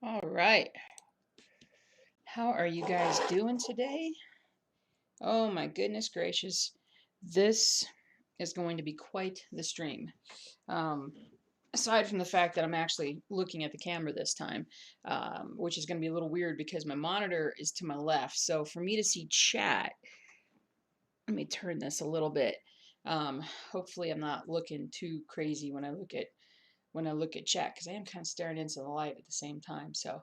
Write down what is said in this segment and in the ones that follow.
All right. How are you guys doing today? Oh my goodness gracious. This is going to be quite the stream. Um, Aside from the fact that I'm actually looking at the camera this time, which is going to be a little weird because my monitor is to my left. So for me to see chat, let me turn this a little bit. Hopefully I'm not looking too crazy when I look at chat, because I am kind of staring into the light at the same time. So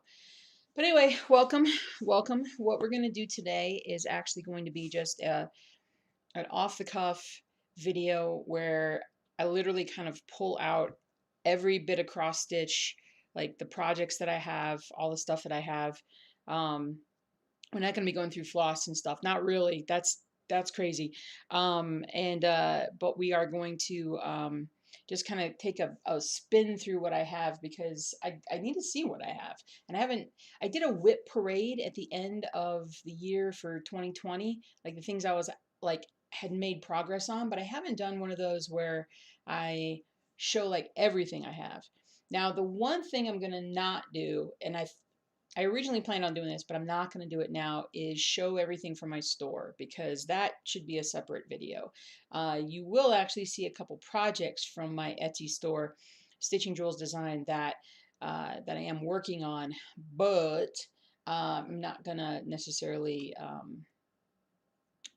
but anyway, welcome, welcome. What we're going to do today is actually going to be just an off-the-cuff video where I literally kind of pull out every bit of cross stitch, like the projects that I have, all the stuff that I have. We're not going to be going through floss and stuff. Not really. That's crazy. But we are going to just kind of take a spin through what I have, because I need to see what I have. And I did a whip parade at the end of the year for 2020, like the things I was like had made progress on, but I haven't done one of those where I show like everything I have. Now, the one thing I'm going to not do, and I originally planned on doing this, but I'm not going to do it now, is show everything from my store, because that should be a separate video. You will actually see a couple projects from my Etsy store, Stitching Jewels Design, that I am working on, but I'm not going to necessarily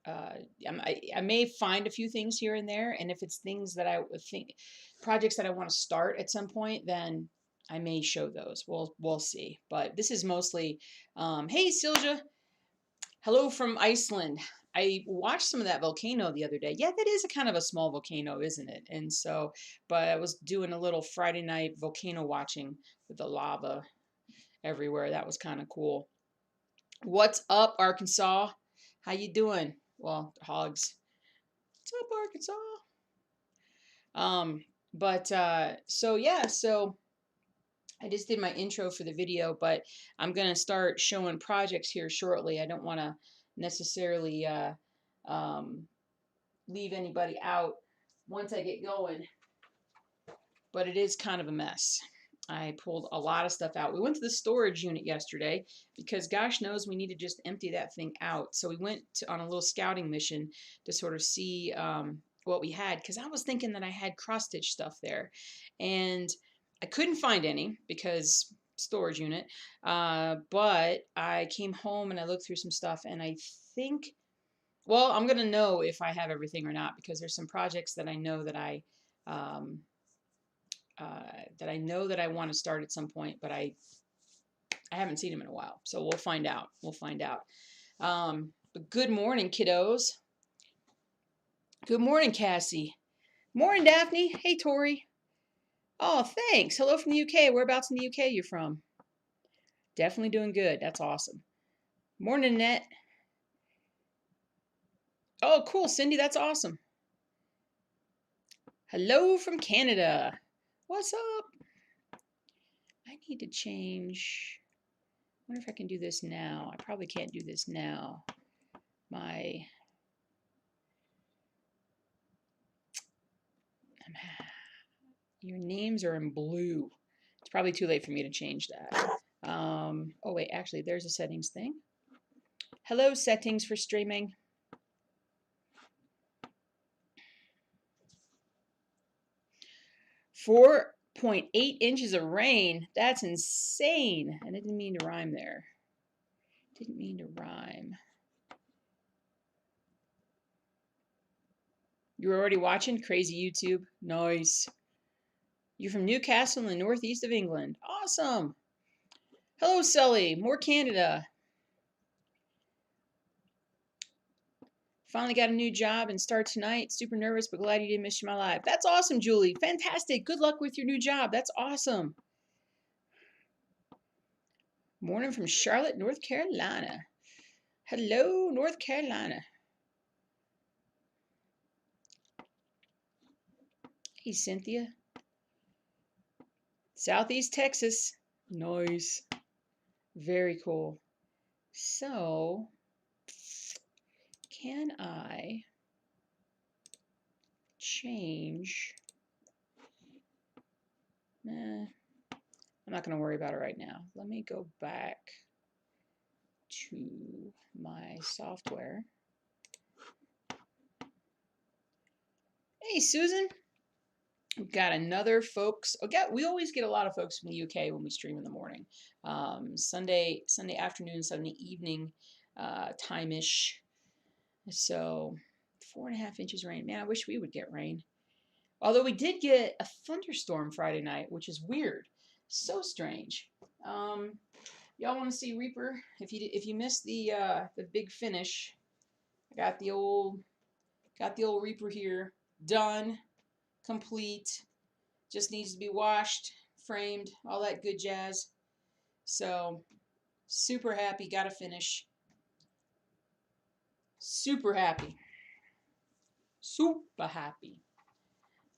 I may find a few things here and there, and if it's things that I would think, projects that I want to start at some point, then I may show those. We'll see. But this is mostly, hey Silja, hello from Iceland. I watched some of that volcano the other day. Yeah, that is a kind of a small volcano, isn't it? And so, but I was doing a little Friday night volcano watching with the lava everywhere. That was kind of cool. What's up, Arkansas? How you doing? Well, hogs. What's up, Arkansas? So yeah, so I just did my intro for the video, but I'm gonna start showing projects here shortly. I don't want to necessarily um, leave anybody out once I get going, but it is kind of a mess. I pulled a lot of stuff out. We went to the storage unit yesterday because gosh knows we need to just empty that thing out. So we went on a little scouting mission to sort of see what we had, because I was thinking that I had cross stitch stuff there, and I couldn't find any because storage unit. But I came home and I looked through some stuff, and I think, well, I'm gonna know if I have everything or not, because there's some projects that I know that um, I want to start at some point, but I haven't seen them in a while. So we'll find out. We'll find out. But good morning, kiddos. Good morning, Cassie. Morning, Daphne. Hey, Tori. Oh, thanks. Hello from the UK. Whereabouts in the UK you're from? Definitely doing good. That's awesome. Morning, Annette. Oh, cool, Cindy. That's awesome. Hello from Canada. What's up? I need to change. I wonder if I can do this now. I probably can't do this now. Your names are in blue. It's probably too late for me to change that. Oh wait, actually there's a settings thing. Hello, settings for streaming. 4.8 inches of rain. That's insane. I didn't mean to rhyme there. Didn't mean to rhyme. You're already watching? Crazy YouTube. Nice. You're from Newcastle in the northeast of England. Awesome. Hello, Sully. More Canada. Finally got a new job and start tonight. Super nervous, but glad you didn't miss my live. That's awesome, Julie. Fantastic. Good luck with your new job. That's awesome. Morning from Charlotte, North Carolina. Hello, North Carolina. Hey, Cynthia. Southeast Texas. Nice. Very cool. So, can I change? I'm not going to worry about it right now. Let me go back to my software. Hey, Susan. We've got another folks. Okay, we always get a lot of folks from the UK when we stream in the morning. Sunday afternoon, Sunday evening time-ish. So 4.5 inches rain. Man, I wish we would get rain. Although we did get a thunderstorm Friday night, which is weird. So strange. Y'all want to see Reaper? If you missed the big finish, I got the old Reaper here, done, complete. Just needs to be washed, framed, all that good jazz. So super happy, got to finish. Super happy. Super happy.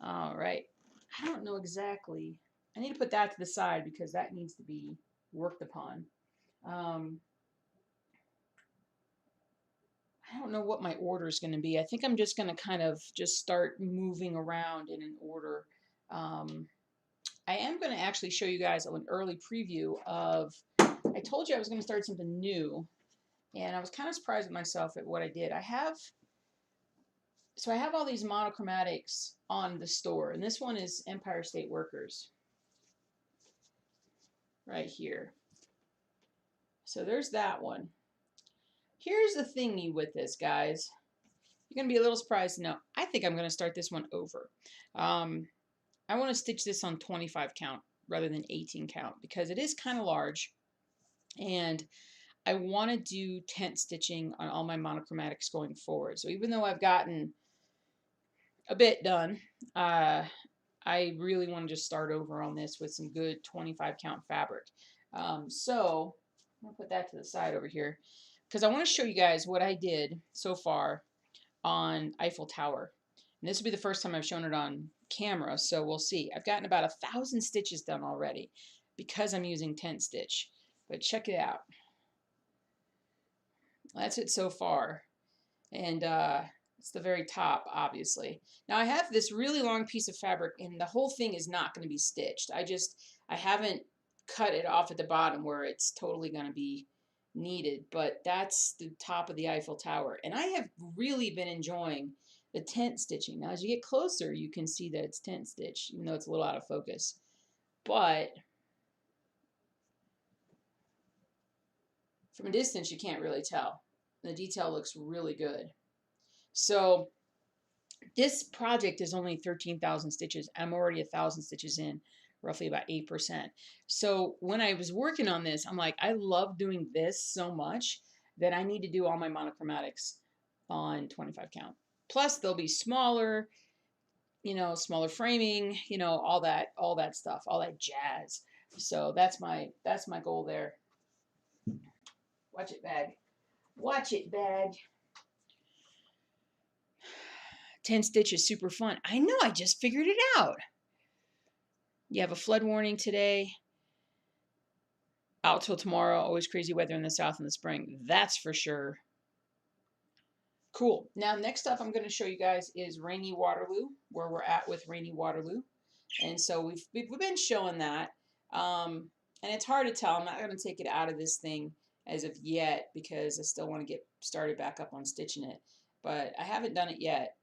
All right. I don't know exactly. I need to put that to the side because that needs to be worked upon. I don't know what my order is going to be. I think I'm just going to kind of just start moving around in an order. I am going to actually show you guys an early preview of, I told you I was going to start something new, and I was kind of surprised at myself at what I did. I have all these monochromatics on the store, and this one is Empire State Workers right here. So there's that one. Here's the thingy with this, guys. You're going to be a little surprised to know. I think I'm going to start this one over. I want to stitch this on 25 count rather than 18 count because it is kind of large, and I want to do tent stitching on all my monochromatics going forward. So even though I've gotten a bit done, I really want to just start over on this with some good 25 count fabric. So I'm going to put that to the side over here because I want to show you guys what I did so far on Eiffel Tower. And this will be the first time I've shown it on camera, so we'll see. I've gotten about 1,000 stitches done already because I'm using tent stitch. But check it out. That's it so far. And it's the very top, obviously. Now I have this really long piece of fabric, and the whole thing is not going to be stitched. I haven't cut it off at the bottom where it's totally going to be needed, but that's the top of the Eiffel Tower. And I have really been enjoying the tent stitching. Now as you get closer, you can see that it's tent stitch, even though it's a little out of focus. But from a distance, you can't really tell. The detail looks really good. So this project is only 13,000 stitches. I'm already 1,000 stitches in, roughly about 8%. So when I was working on this, I'm like, I love doing this so much that I need to do all my monochromatics on 25 count. Plus they'll be smaller, smaller framing, all that stuff, all that jazz. So that's my goal there. Watch it, bag. Watch it, bag. 10 stitch is super fun. I know, I just figured it out. You have a flood warning today. Out till tomorrow. Always crazy weather in the south in the spring. That's for sure. Cool. Now, next up I'm going to show you guys is Rainy Waterloo, where we're at with Rainy Waterloo. And so we've been showing that. And it's hard to tell. I'm not going to take it out of this thing as of yet because I still want to get started back up on stitching it. But I haven't done it yet.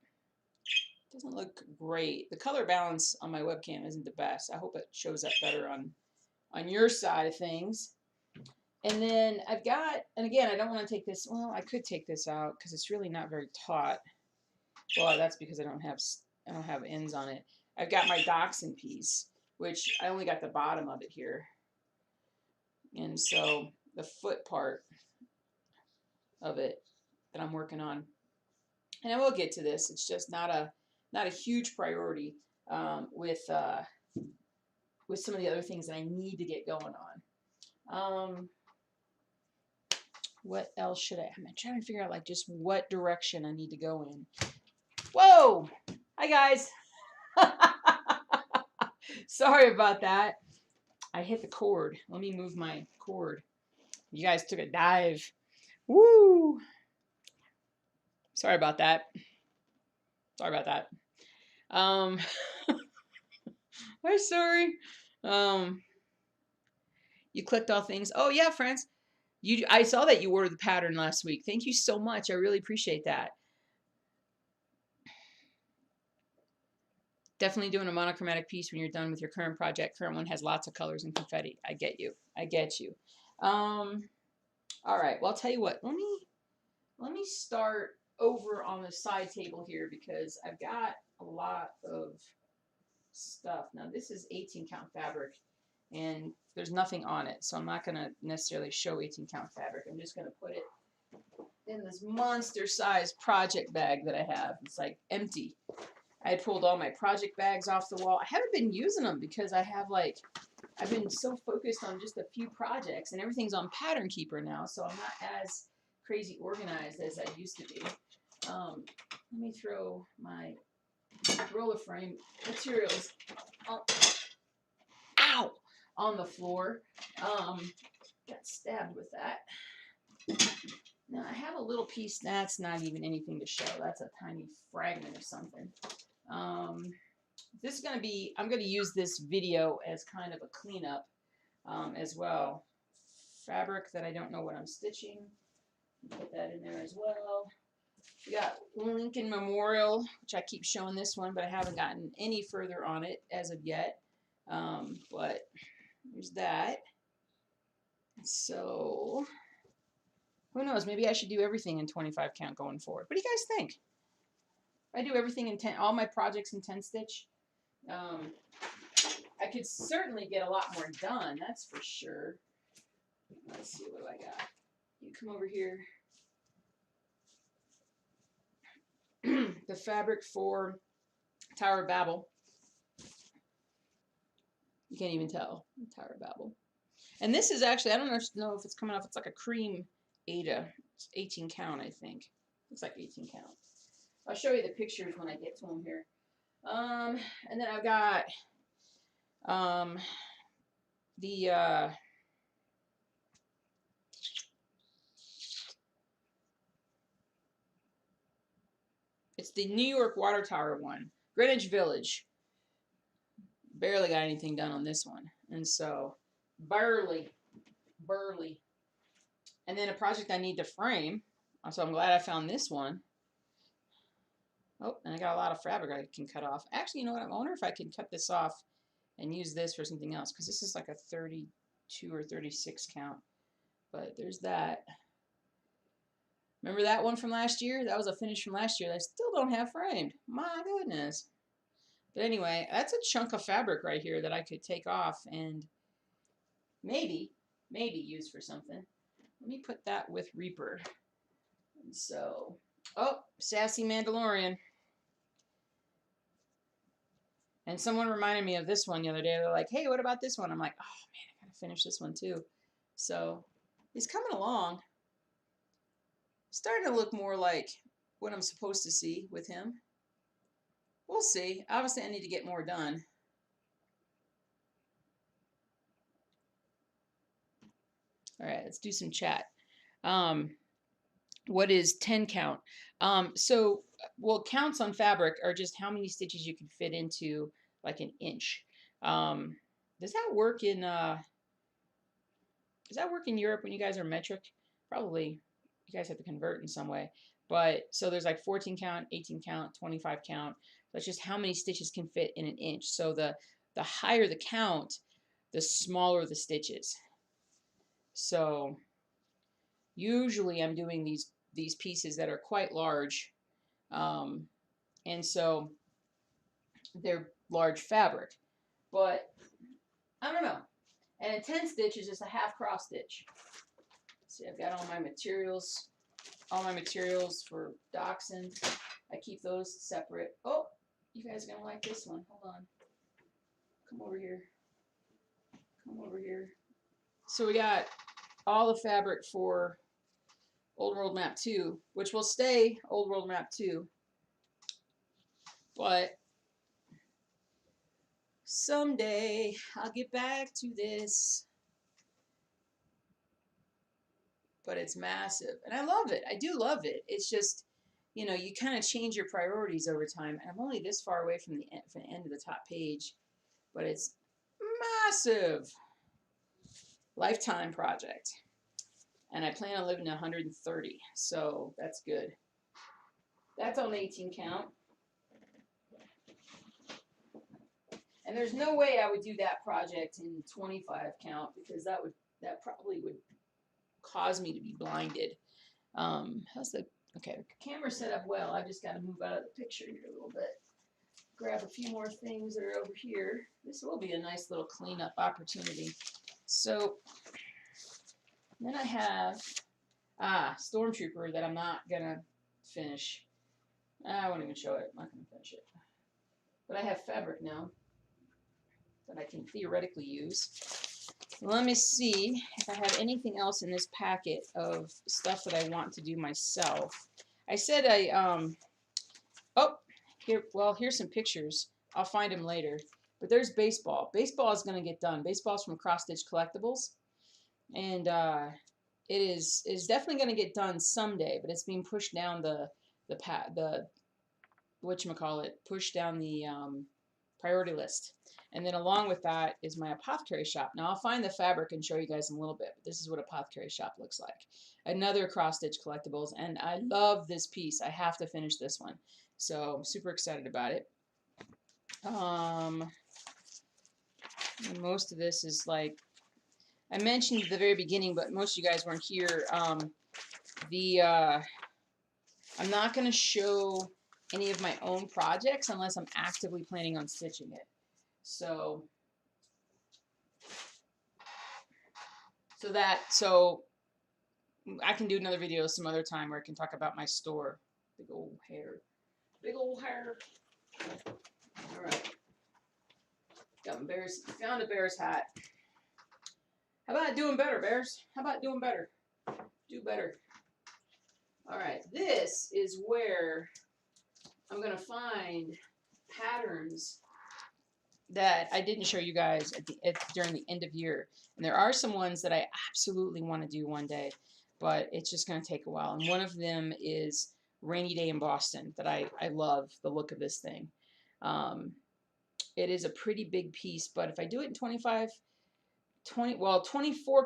Doesn't look great. The color balance on my webcam isn't the best. I hope it shows up better on your side of things. And then I've got, and again, I don't want to take this, well, I could take this out because it's really not very taut. Well, that's because I don't have ends on it. I've got my dachshund piece, which I only got the bottom of it here. And so the foot part of it that I'm working on. And I will get to this. It's just not a huge priority with some of the other things that I need to get going on. What else should I'm trying to figure out like just what direction I need to go in. Whoa! Hi guys. Sorry about that. I hit the cord. Let me move my cord. You guys took a dive. Woo! Sorry about that. Sorry about that. I'm sorry. You clicked all things. Oh yeah, friends. I saw that you ordered the pattern last week. Thank you so much. I really appreciate that. Definitely doing a monochromatic piece when you're done with your current project. Current one has lots of colors and confetti. I get you. I get you. All right. Well, I'll tell you what. Let me start over on the side table here because I've got a lot of stuff. Now this is 18 count fabric and there's nothing on it, so I'm not going to necessarily show 18 count fabric. I'm just going to put it in this monster sized project bag that I have. It's like empty. I pulled all my project bags off the wall. I haven't been using them because I've been so focused on just a few projects and everything's on Pattern Keeper now, so I'm not as crazy organized as I used to be. Let me throw my roller frame materials on the floor. Got stabbed with that. Now I have a little piece that's not even anything to show. That's a tiny fragment of something. This is going to be, I'm going to use this video as kind of a cleanup as well. Fabric that I don't know what I'm stitching. Put that in there as well. We got Lincoln Memorial, which I keep showing this one, but I haven't gotten any further on it as of yet. But there's that. So who knows? Maybe I should do everything in 25 count going forward. What do you guys think? If I do everything in 10, all my projects in 10 stitch, I could certainly get a lot more done. That's for sure. Let's see, what do I got? You come over here. The fabric for Tower of Babel. You can't even tell. Tower of Babel. And this is actually, I don't know if it's coming off. It's like a cream Ada. It's 18 count, I think. Looks like 18 count. I'll show you the pictures when I get to them here. And then I've got it's the New York Water Tower one. Greenwich Village. Barely got anything done on this one. And so, barely. And then a project I need to frame. So I'm glad I found this one. Oh, and I got a lot of fabric I can cut off. Actually, you know what? I wonder if I can cut this off and use this for something else. Because this is like a 32 or 36 count. But there's that. Remember that one from last year? That was a finish from last year that I still don't have framed. My goodness. But anyway, that's a chunk of fabric right here that I could take off and maybe use for something. Let me put that with Reaper. And so, oh, Sassy Mandalorian. And someone reminded me of this one the other day. They're like, hey, what about this one? I'm like, oh man, I gotta finish this one too. So he's coming along. Starting to look more like what I'm supposed to see with him. We'll see. Obviously, I need to get more done. All right, let's do some chat. What is 10 count? So, well, counts on fabric are just how many stitches you can fit into like an inch. Does that work in Europe when you guys are metric? Probably you guys have to convert in some way. But so there's like 14 count, 18 count, 25 count. That's just how many stitches can fit in an inch. So the higher the count, the smaller the stitches. So usually I'm doing these pieces that are quite large. And so they're large fabric. But I don't know. And a 10 stitch is just a half cross stitch. See, I've got all my materials for dachshund. I keep those separate. Oh, you guys are going to like this one. Hold on. Come over here. Come over here. So we got all the fabric for Old World Map 2, which will stay Old World Map 2. But someday I'll get back to this. But it's massive. And I love it. I do love it. It's just, you know, you kind of change your priorities over time. And I'm only this far away from the end of the top page. But it's massive. lifetime project. And I plan on living to 130, so that's good. That's on 18 count. And there's no way I would do that project in 25 count because that probably would cause me to be blinded. How's the okay? The camera's set up well. I just got to move out of the picture here a little bit. Grab a few more things that are over here. This will be a nice little cleanup opportunity. So then I have Stormtrooper that I'm not gonna finish. I won't even show it. I'm not gonna finish it. But I have fabric now that I can theoretically use. Let me see if I have anything else in this packet of stuff that I want to do myself. I said here's some pictures. I'll find them later. But there's baseball. Baseball is going to get done. Baseball's from Cross Stitch Collectibles. And it is definitely going to get done someday, but it's being pushed down the pushed down the priority list. And then along with that is my Apothecary Shop. Now I'll find the fabric and show you guys in a little bit, but this is what Apothecary Shop looks like. Another Cross Stitch Collectibles, and I love this piece. I have to finish this one. So I'm super excited about it. Most of this is like, I mentioned at the very beginning, but most of you guys weren't here. I'm not going to show any of my own projects unless I'm actively planning on stitching it. So I can do another video some other time where I can talk about my store. Big old hair. Big old hair. All right. Found a bear's hat. How about doing better, bears? How about doing better? Do better. All right. This is where I'm going to find patterns that I didn't show you guys during the end of year. And there are some ones that I absolutely want to do one day, but it's just going to take a while. And one of them is Rainy Day in Boston that I love the look of this thing. It is a pretty big piece, but if I do it in 24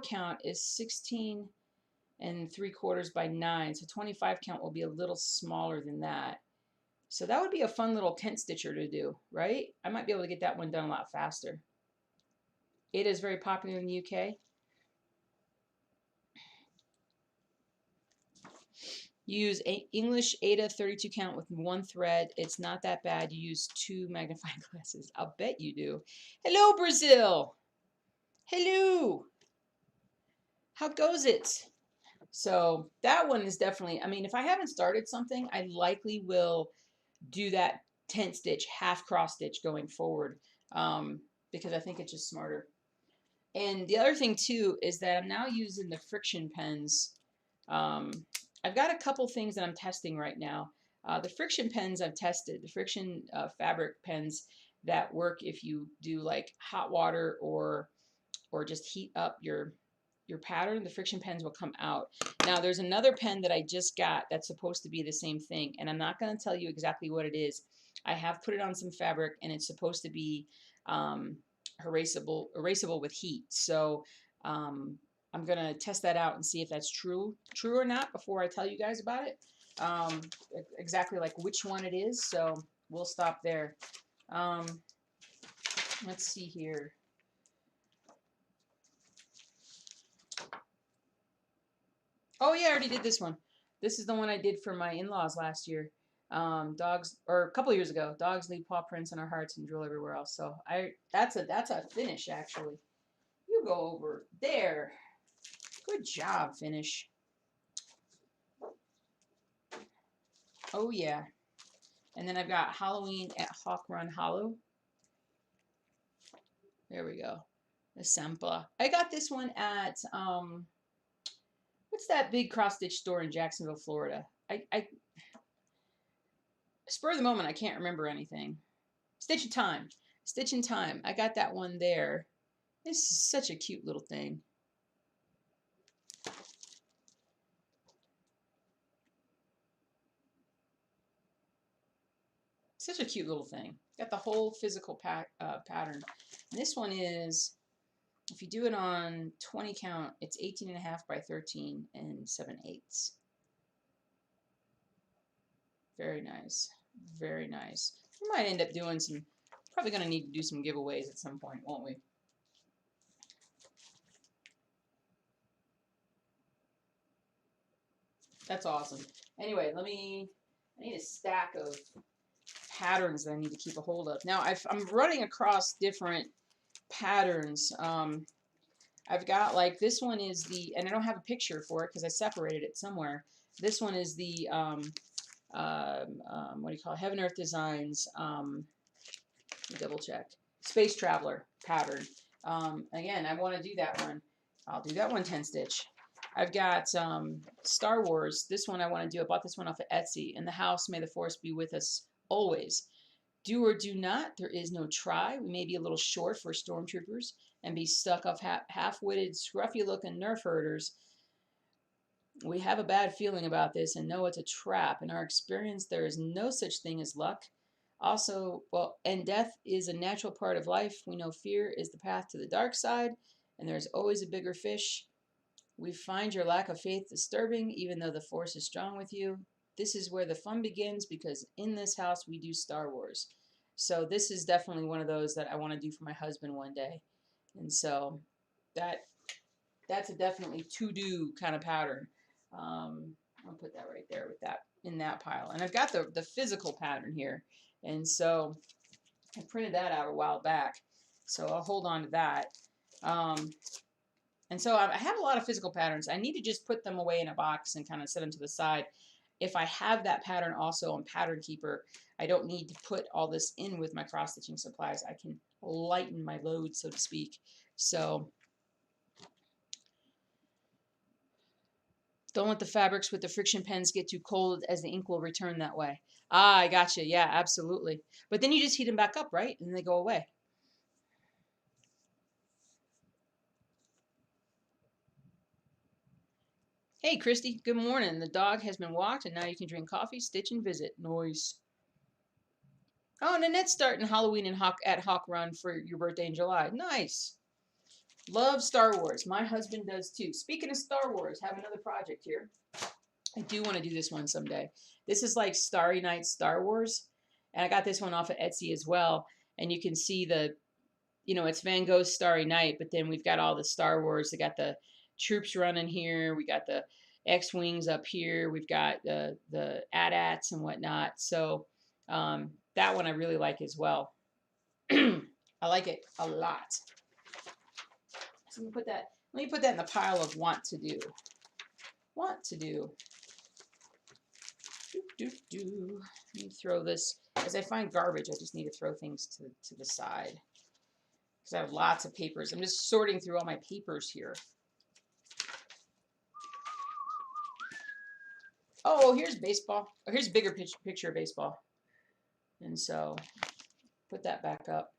count is 16 3/4 by 9. So 25 count will be a little smaller than that. So that would be a fun little tent stitcher to do, right? I might be able to get that one done a lot faster. It is very popular in the UK. Use English Ada 32 count with 1 thread. It's not that bad. You use 2 magnifying glasses. I'll bet you do. Hello, Brazil. Hello. How goes it? So that one is definitely, I mean, if I haven't started something, I likely will do that tent stitch, half cross stitch going forward, because I think it's just smarter. And the other thing too is that I'm now using the friction pens. I've got a couple things that I'm testing right now. The friction pens I've tested, the friction fabric pens that work if you do like hot water or just heat up your pattern, the friction pens will come out. Now there's another pen that I just got that's supposed to be the same thing, and I'm not going to tell you exactly what it is. I have put it on some fabric and it's supposed to be erasable with heat. So I'm going to test that out and see if that's true or not before I tell you guys about it. Exactly like which one it is. So we'll stop there. Let's see here. Oh yeah, I already did this one. This is the one I did for my in-laws last year. Dogs, or a couple of years ago. Dogs leave paw prints in our hearts and drool everywhere else. So that's a finish actually. You go over there. Good job, finish. Oh yeah. And then I've got Halloween at Hawk Run Hollow. There we go. The Sampa. I got this one at what's that big cross stitch store in Jacksonville, Florida? I spur of the moment, I can't remember anything. Stitch in Time. Stitch in Time. I got that one there. This is such a cute little thing. Such a cute little thing. Got the whole physical pattern. And this one is If you do it on 20 count, it's 18.5 by 13 and 7/8. Very nice. Very nice. We might end up doing some, probably going to need to do some giveaways at some point, won't we? That's awesome. Anyway, I need a stack of patterns that I need to keep a hold of. Now, I'm running across different patterns. I've got, like, this one is the, and I don't have a picture for it because I separated it somewhere. This one is the, what do you call it? Heaven Earth Designs, double check, Space Traveler pattern. Again, I want to do that one. I'll do that one 10 stitch. I've got Star Wars. This one I want to do. I bought this one off of Etsy. In the house, may the force be with us always. Do or do not. There is no try. We may be a little short for stormtroopers and be stuck off half-witted, scruffy-looking nerf herders. We have a bad feeling about this and know it's a trap. In our experience, there is no such thing as luck. Also, and death is a natural part of life. We know fear is the path to the dark side, and there's always a bigger fish. We find your lack of faith disturbing, even though the force is strong with you. This is where the fun begins, because in this house we do Star Wars. So this is definitely one of those that I want to do for my husband one day. And so that's a definitely to-do kind of pattern. I'll put that right there with that in that pile. And I've got the physical pattern here. And so I printed that out a while back. So I'll hold on to that. And so I have a lot of physical patterns. I need to just put them away in a box and kind of set them to the side. If I have that pattern also on Pattern Keeper, I don't need to put all this in with my cross-stitching supplies. I can lighten my load, so to speak. So don't let the fabrics with the friction pens get too cold, as the ink will return that way. Ah, I gotcha. Yeah, absolutely. But then you just heat them back up, right? And they go away. Hey, Christy, good morning. The dog has been walked, and now you can drink coffee, stitch, and visit. Nice. Oh, and Annette's starting Halloween and at Hawk Run for your birthday in July. Nice. Love Star Wars. My husband does too. Speaking of Star Wars, have another project here. I do want to do this one someday. This is like Starry Night Star Wars. And I got this one off of Etsy as well. And you can see the, it's Van Gogh's Starry Night, but then we've got all the Star Wars. They got the troops running here. We got the X-Wings up here. We've got the AT-ATs and whatnot. So that one I really like as well. I like it a lot. So let me put that in the pile of want to do. Want to do. Let me throw this. As I find garbage, I just need to throw things to the side. Because I have lots of papers. I'm just sorting through all my papers here. Oh, here's baseball. Oh, here's a bigger picture of baseball. And so, put that back up.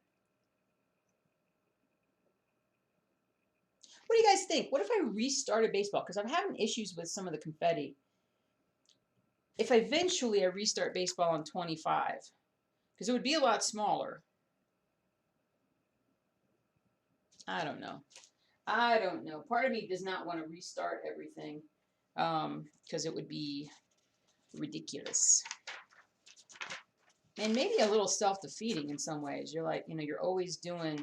What do you guys think? What if I restarted baseball? Because I'm having issues with some of the confetti. If eventually I restart baseball on 25, because it would be a lot smaller. I don't know. I don't know. Part of me does not want to restart everything because it would be ridiculous. And maybe a little self-defeating in some ways. You're like, you're always doing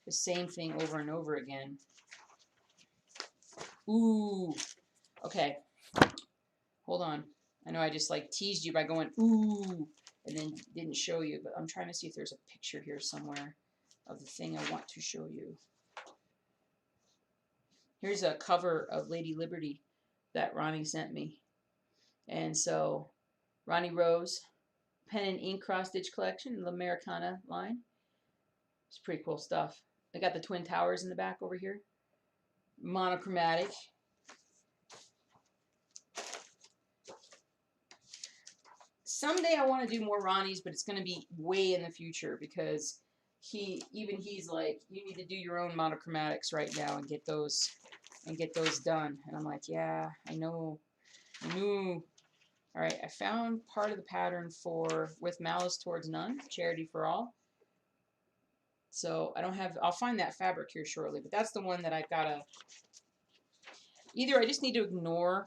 the same thing over and over again. Ooh. Okay. Hold on. I know I just like teased you by going, ooh, and then didn't show you, but I'm trying to see if there's a picture here somewhere of the thing I want to show you. Here's a cover of Lady Liberty that Ronnie sent me. And so, Ronnie Rose, pen and ink cross-stitch collection, the Americana line. It's pretty cool stuff. I got the Twin Towers in the back over here. Monochromatic. Someday I want to do more Ronnie's, but it's going to be way in the future because he's like, you need to do your own monochromatics right now and get those done. And I'm like, yeah, I know. All right, I found part of the pattern for With Malice Towards None, Charity for All. So I don't have, I'll find that fabric here shortly, but that's the one that I've gotta, either I just need to ignore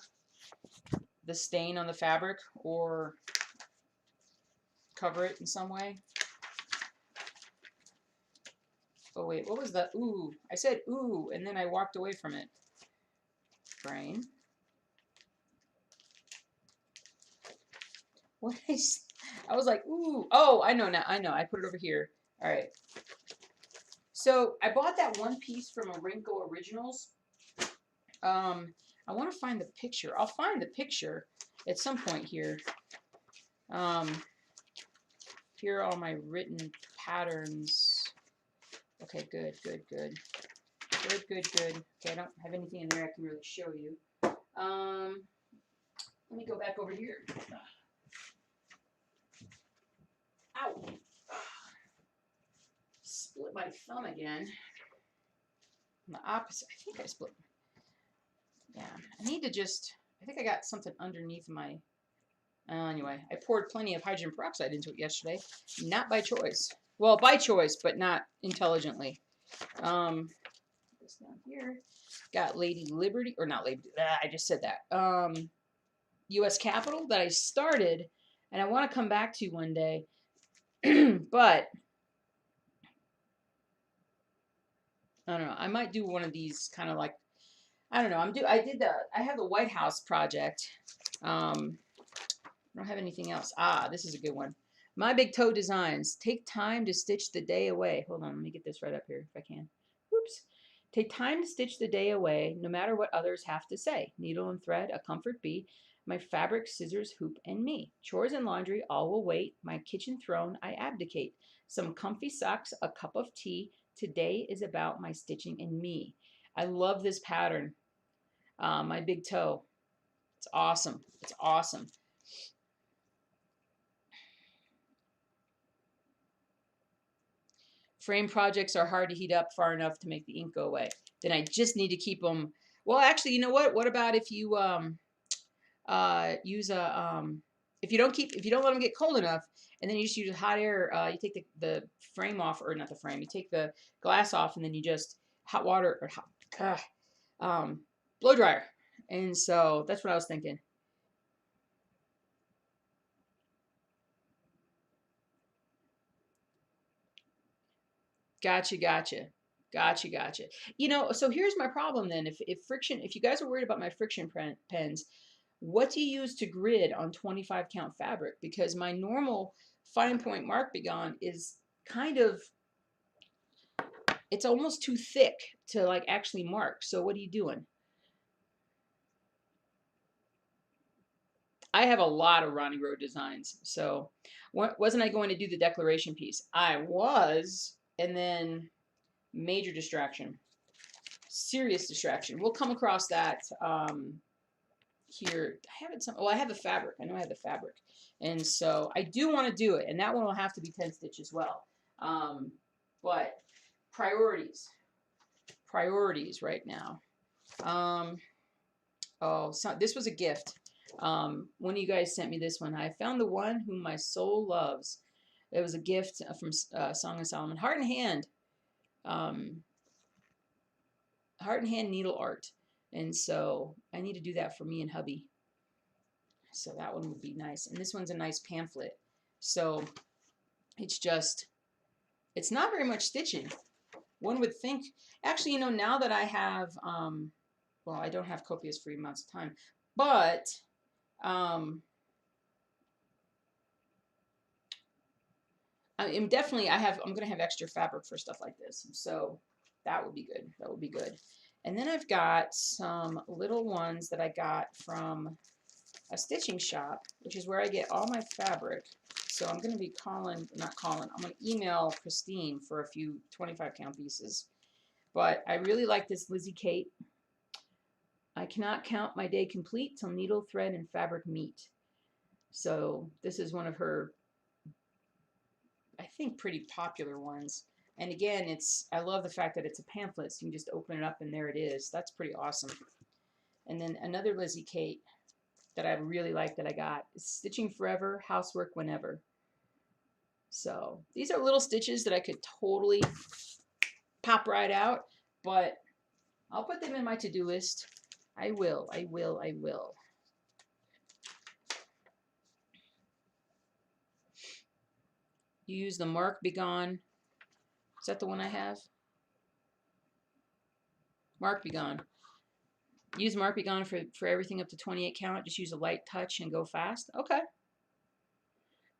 the stain on the fabric or cover it in some way. Oh wait, what was the ooh? I said ooh, and then I walked away from it. Brain. What I was like, ooh. Oh, I know now. I know. I put it over here. All right. So I bought that one piece from Orinco Originals. I want to find the picture. I'll find the picture at some point here. Here are all my written patterns. Okay, good. Good. Okay, I don't have anything in there I can really show you. Let me go back over here. Ow! Split my thumb again. On the opposite. I think I split. Yeah, I need to just. I think I got something underneath my. Anyway, I poured plenty of hydrogen peroxide into it yesterday. Not by choice. Well, by choice, but not intelligently. This down here. Got Lady Liberty, or not Lady. I just said that. U.S. Capitol that I started, and I want to come back to one day. But I don't know. I might do one of these kind of like, I don't know. I have the White House project. I don't have anything else. Ah, this is a good one. My Big Toe Designs. Take time to stitch the day away. Hold on, let me get this right up here if I can. Whoops. Take time to stitch the day away, no matter what others have to say. Needle and thread, a comfort be. My fabric, scissors, hoop, and me. Chores and laundry, all will wait. My kitchen throne, I abdicate. Some comfy socks, a cup of tea. Today is about my stitching and me. I love this pattern. My Big Toe. It's awesome. It's awesome. Frame projects are hard to heat up far enough to make the ink go away. Then I just need to keep them. Well, actually, you know what? What about if you use a if you don't let them get cold enough, and then you just use hot air. You take the frame off, or not the frame. You take the glass off, and then you just hot water or blow dryer. And so that's what I was thinking. Gotcha. You know, so here's my problem then. If you guys are worried about my friction pens, what do you use to grid on 25 count fabric? Because my normal fine point Mark Begon is kind of, it's almost too thick to like actually mark. So what are you doing? I have a lot of Ronnie Road designs. So wasn't I going to do the declaration piece? I was, and then major distraction. Serious distraction. We'll come across that here. I have it some. Oh, I have the fabric. I know I have the fabric, and so I do want to do it. And that one will have to be 10 stitch as well. But priorities right now. Oh, so this was a gift. One of you guys sent me this one. I found the one whom my soul loves. It was a gift from Song of Solomon. Heart and hand. Heart and hand needle art. And so I need to do that for me and hubby. So that one would be nice. And this one's a nice pamphlet. So it's just, it's not very much stitching. One would think, actually, you know, now that I have, well, I don't have copious free amounts of time, but I'm definitely, I'm going to have extra fabric for stuff like this. So that would be good. That would be good. And then I've got some little ones that I got from a stitching shop, which is where I get all my fabric. So I'm going to be I'm going to email Christine for a few 25 count pieces. But I really like this Lizzie Kate. I cannot count my day complete till needle, thread, and fabric meet. So this is one of her, I think, pretty popular ones. And again, I love the fact that it's a pamphlet, so you can just open it up and there it is. That's pretty awesome. And then another Lizzie Kate that I really like that I got is Stitching Forever, Housework Whenever. So these are little stitches that I could totally pop right out, but I'll put them in my to-do list. I will. You use the Mark Begone. Is that the one I have? Mark Begone. Use Mark Begone for everything up to 28 count. Just use a light touch and go fast. Okay.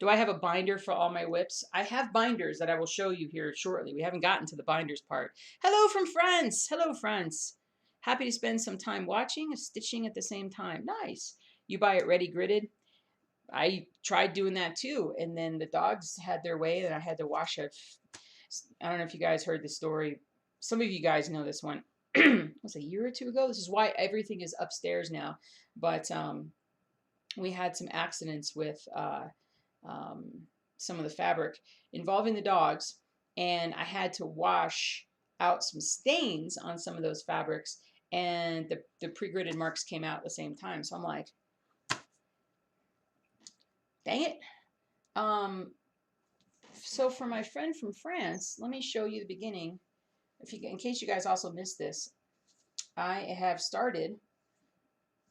Do I have a binder for all my whips? I have binders that I will show you here shortly. We haven't gotten to the binders part. Hello from France. Hello, France. Happy to spend some time watching and stitching at the same time. Nice. You buy it ready gridded. I tried doing that too, and then the dogs had their way, and I had to wash it. I don't know if you guys heard the story. Some of you guys know this one. It was a year or two ago. This is why everything is upstairs now. But we had some accidents with some of the fabric involving the dogs, and I had to wash out some stains on some of those fabrics, and the pre-gridded marks came out at the same time. So I'm like, dang it. So for my friend from France, let me show you the beginning. In case you guys also missed this, I have started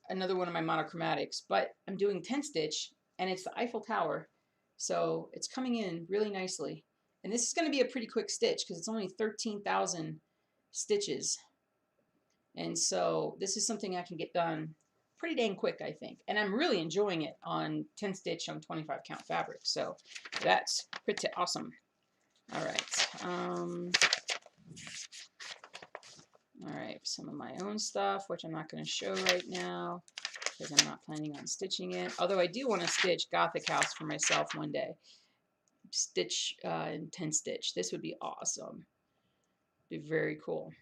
another one of my monochromatics, but I'm doing 10 stitch, and it's the Eiffel Tower. So it's coming in really nicely. And this is going to be a pretty quick stitch because it's only 13,000 stitches. And so this is something I can get done pretty dang quick, I think. And I'm really enjoying it on 10 stitch on 25 count fabric. So that's pretty awesome. All right. All right, some of my own stuff, which I'm not going to show right now because I'm not planning on stitching it. Although I do want to stitch Gothic House for myself one day. Stitch in 10 stitch. This would be awesome. Be very cool.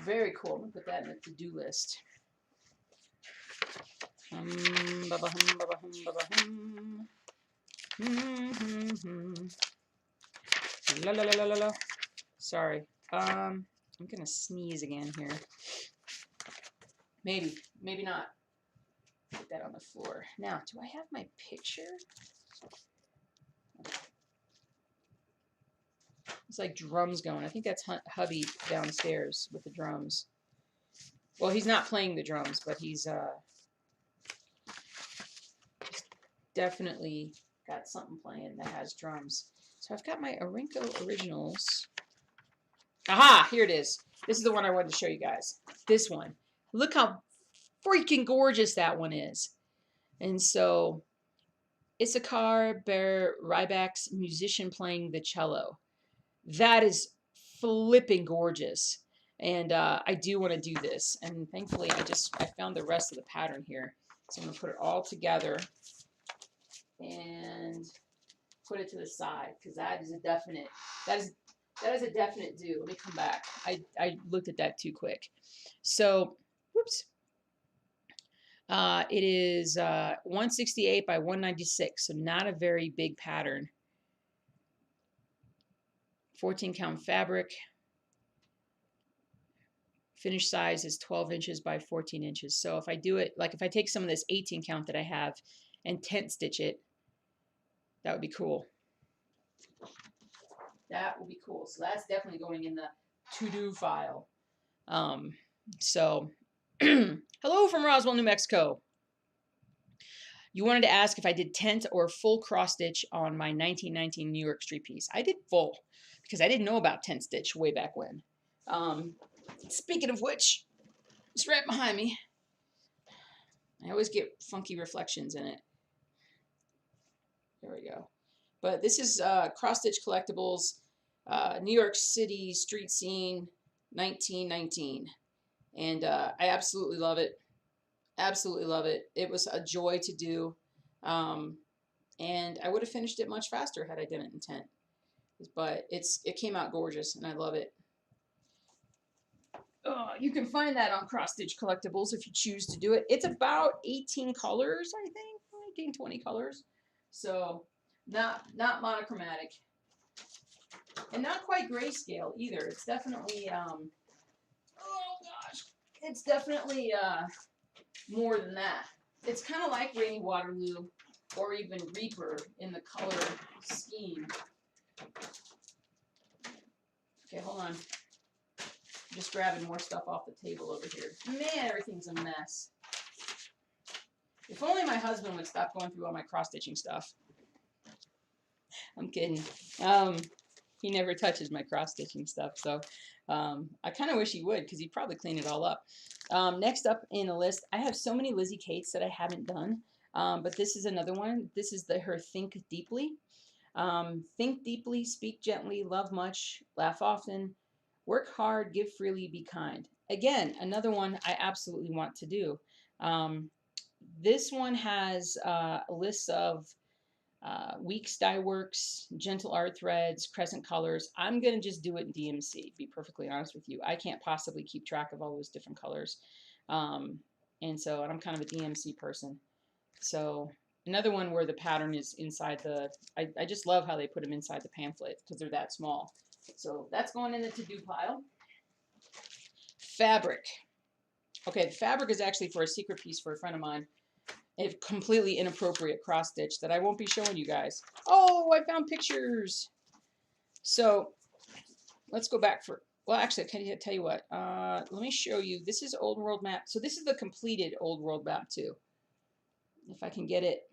Very cool. I'm going to put that in the to-do list. La la la la la la. Sorry. I'm gonna sneeze again here. Maybe not. Put that on the floor. Now, do I have my picture? It's like drums going. I think that's hubby downstairs with the drums. Well, he's not playing the drums, but he's definitely got something playing that has drums. So I've got my Orinco Originals. Aha, here it is. This is the one I wanted to show you guys. This one. Look how freaking gorgeous that one is. And so, Issachar Bear Ryback's musician playing the cello. That is flipping gorgeous. And I do want to do this. And thankfully, I found the rest of the pattern here. So I'm going to put it all together and put it to the side because that is a definite, that is a definite do. Let me come back. I looked at that too quick. So, whoops. It is 168 by 196, so not a very big pattern. 14 count fabric. Finish size is 12 inches by 14 inches. So if I do it, like if I take some of this 18 count that I have and 10 stitch it, that would be cool. That will be cool. So that's definitely going in the to-do file. So, hello from Roswell, New Mexico. You wanted to ask if I did tent or full cross stitch on my 1919 New York Street piece. I did full because I didn't know about tent stitch way back when. Speaking of which, it's right behind me. I always get funky reflections in it. There we go. But this is Cross Stitch Collectibles, New York City Street Scene, 1919. And I absolutely love it. Absolutely love it. It was a joy to do. And I would have finished it much faster had I done it in tent. But it came out gorgeous, and I love it. You can find that on Cross Stitch Collectibles if you choose to do it. It's about 18 colors, I think. 18, 20 colors. So not monochromatic. And not quite grayscale either. It's definitely oh gosh. It's definitely more than that. It's kind of like Rainy Waterloo. or even Reaper in the color scheme. Okay, hold on. I'm just grabbing more stuff off the table over here. Man, everything's a mess. If only my husband would stop going through all my cross-stitching stuff. I'm kidding. He never touches my cross-stitching stuff, so I kind of wish he would, because he'd probably clean it all up. Next up in the list, I have so many Lizzie Kates that I haven't done, but this is another one. This is her Think Deeply. Think deeply, speak gently, love much, laugh often, work hard, give freely, be kind. Again, another one I absolutely want to do. This one has a list of Weeks Dye Works, Gentle Art Threads, Crescent Colors. I'm going to just do it in DMC, be perfectly honest with you. I can't possibly keep track of all those different colors. And I'm kind of a DMC person. So another one where the pattern is inside the, I just love how they put them inside the pamphlet because they're that small. So that's going in the to-do pile. Fabric. Okay, the fabric is actually for a secret piece for a friend of mine. A completely inappropriate cross stitch that I won't be showing you guys. Oh, I found pictures. So let's go back for, well, actually, can I tell you what? Let me show you. This is Old World Map. So this is the completed Old World Map too. If I can get it.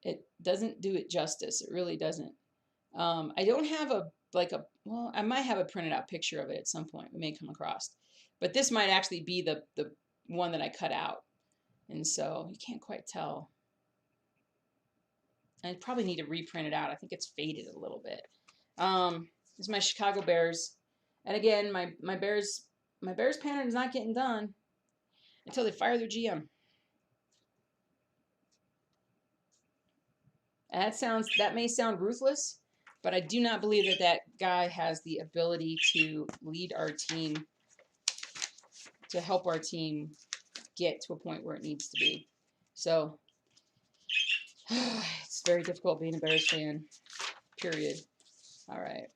It doesn't do it justice. It really doesn't. I don't have well, I might have a printed out picture of it at some point. We may come across. But this might actually be the one that I cut out. And so you can't quite tell. I probably need to reprint it out. I think it's faded a little bit. This is my Chicago Bears. And again, my Bears pattern is not getting done until they fire their GM. And that may sound ruthless, but I do not believe that guy has the ability to lead our team, to help our team get to a point where it needs to be. So it's very difficult being a Bears fan, period. All right.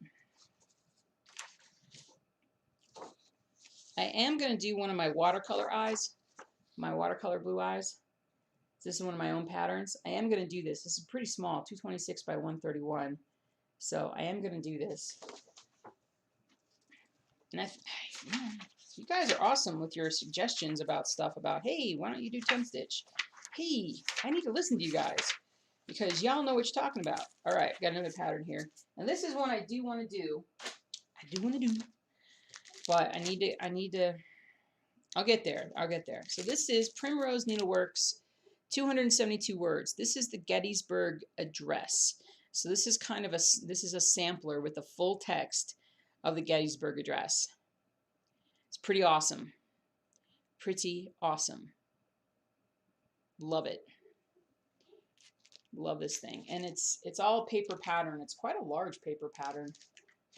I am going to do one of my watercolor eyes, my watercolor blue eyes. This is one of my own patterns. I am going to do this. This is pretty small, 226 by 131. So I am going to do this. And you guys are awesome with your suggestions about stuff about, hey, why don't you do 10 stitch? Hey, I need to listen to you guys because y'all know what you're talking about. All right, got another pattern here. And this is one I do want to do. But I need to, I'll get there. So this is Primrose Needleworks, 272 words. This is the Gettysburg Address. So this is kind of this is a sampler with the full text of the Gettysburg Address. It's pretty awesome. Pretty awesome. Love it. Love this thing. And it's all paper pattern. It's quite a large paper pattern.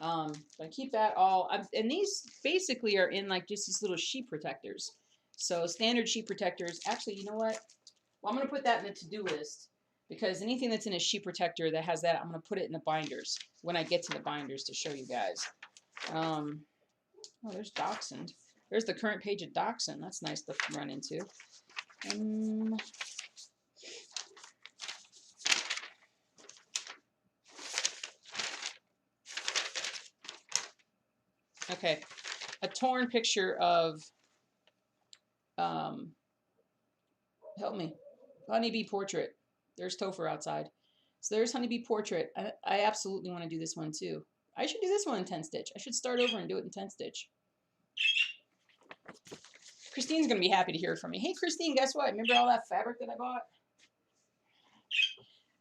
I keep that all, and these basically are in like just these little sheet protectors. So standard sheet protectors. Actually, you know what? Well, I'm going to put that in the to-do list because anything that's in a sheet protector that has that, I'm going to put it in the binders when I get to the binders to show you guys. Oh, there's Dachshund. There's the current page of Dachshund. That's nice to run into. Okay, a torn picture of, help me, Honeybee Portrait. There's Topher outside. So there's Honeybee Portrait. I absolutely want to do this one too. I should do this one in 10 stitch. I should start over and do it in 10 stitch. Christine's going to be happy to hear from me. Hey, Christine, guess what? Remember all that fabric that I bought?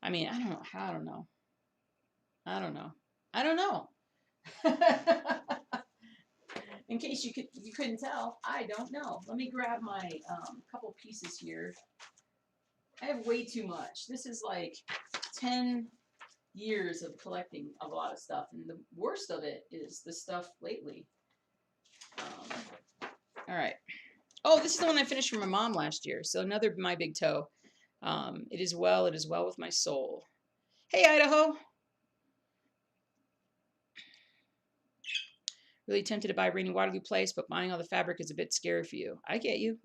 I mean, I don't know. In case you couldn't tell, I don't know. Let me grab my couple pieces here. I have way too much. This is like 10 years of collecting of a lot of stuff, and the worst of it is the stuff lately. All right. Oh, this is the one I finished for my mom last year. So another My Big Toe. It is well with my soul. Hey, Idaho. Really tempted to buy Rainy Waterloo Place, but buying all the fabric is a bit scary for you. I get you.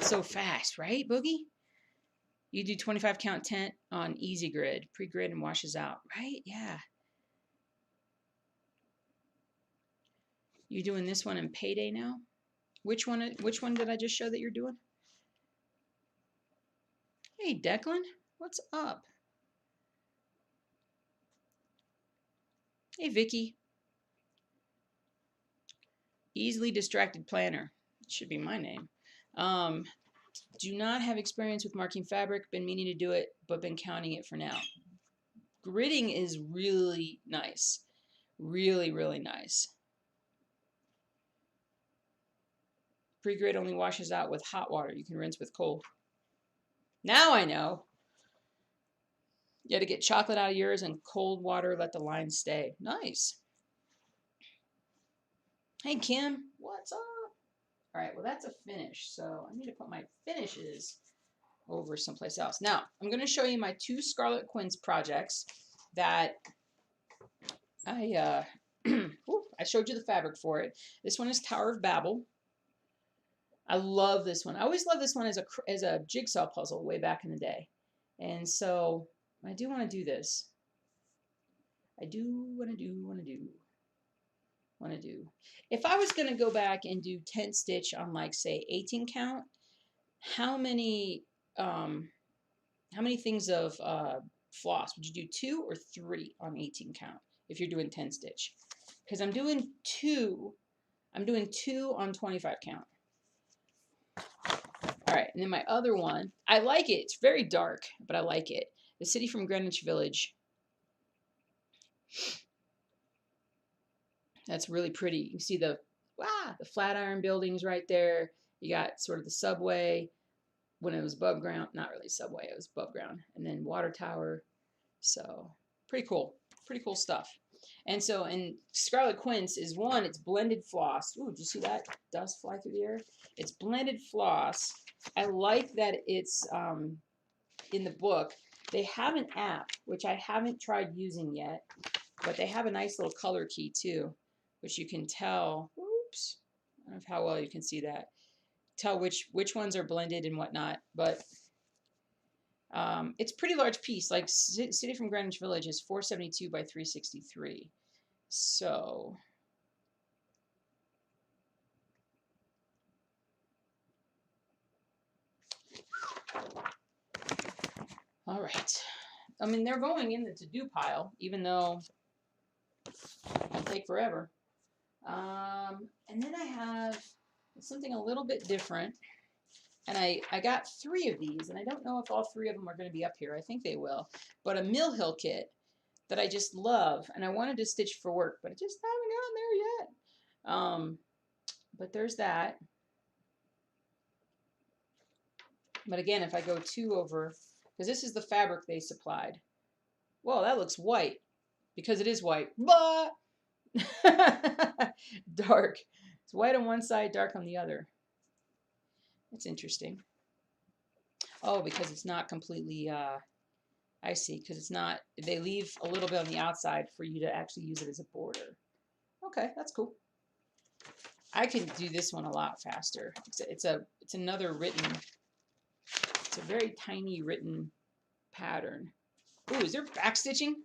so fast, right, Boogie? You do 25 count tent on easy grid, pre-grid, and washes out, right? Yeah. You doing this one in payday now? Which one did I just show that you're doing? Hey, Declan, what's up? Hey, Vicky. Easily distracted planner. It should be my name. Do not have experience with marking fabric. Been meaning to do it, but been counting it for now. Gridding is really nice. Really, really nice. Pre-grid only washes out with hot water. You can rinse with cold. Now I know. You had to get chocolate out of yours and cold water, let the lines stay. Nice. Hey, Kim. What's up? All right, well, that's a finish. So I need to put my finishes over someplace else. Now, I'm going to show you my 2 Scarlet Quince projects that I showed you the fabric for it. This one is Tower of Babel. I love this one. I always loved this one as a jigsaw puzzle way back in the day. And so I do want to do this. I do want to do. If I was going to go back and do 10 stitch on, like, say 18 count, how many things of floss would you do? 2 or 3 on 18 count if you're doing 10 stitch? Because I'm doing 2 on 25 count. All right, and then my other one, I like it. It's very dark, but I like it. The City from Greenwich Village. That's really pretty. You can see the Flatiron buildings right there. You got sort of the subway when it was above ground. Not really subway, it was above ground. And then water tower. So pretty cool. Pretty cool stuff. And so in Scarlet Quince is one, it's blended floss. Ooh, did you see that dust fly through the air? It's blended floss. I like that it's in the book. They have an app, which I haven't tried using yet, but they have a nice little color key too, which you can tell. Oops, I don't know how well you can see that. Tell which ones are blended and whatnot, but it's a pretty large piece. Like City from Greenwich Village is 472 by 363. So all right. I mean, they're going in the to-do pile, even though it'll take forever. And then I have something a little bit different. And I got 3 of these, and I don't know if all 3 of them are going to be up here. I think they will. But a Mill Hill kit that I just love, and I wanted to stitch for work, but I just haven't gotten there yet. But there's that. But again, if I go 2 over, because this is the fabric they supplied. Whoa, that looks white, because it is white. But dark. It's white on one side, dark on the other. That's interesting. Oh, because it's not completely, I see, because it's not, they leave a little bit on the outside for you to actually use it as a border. Okay, that's cool. I can do this one a lot faster. It's another written, it's a very tiny written pattern. Ooh, is there back stitching?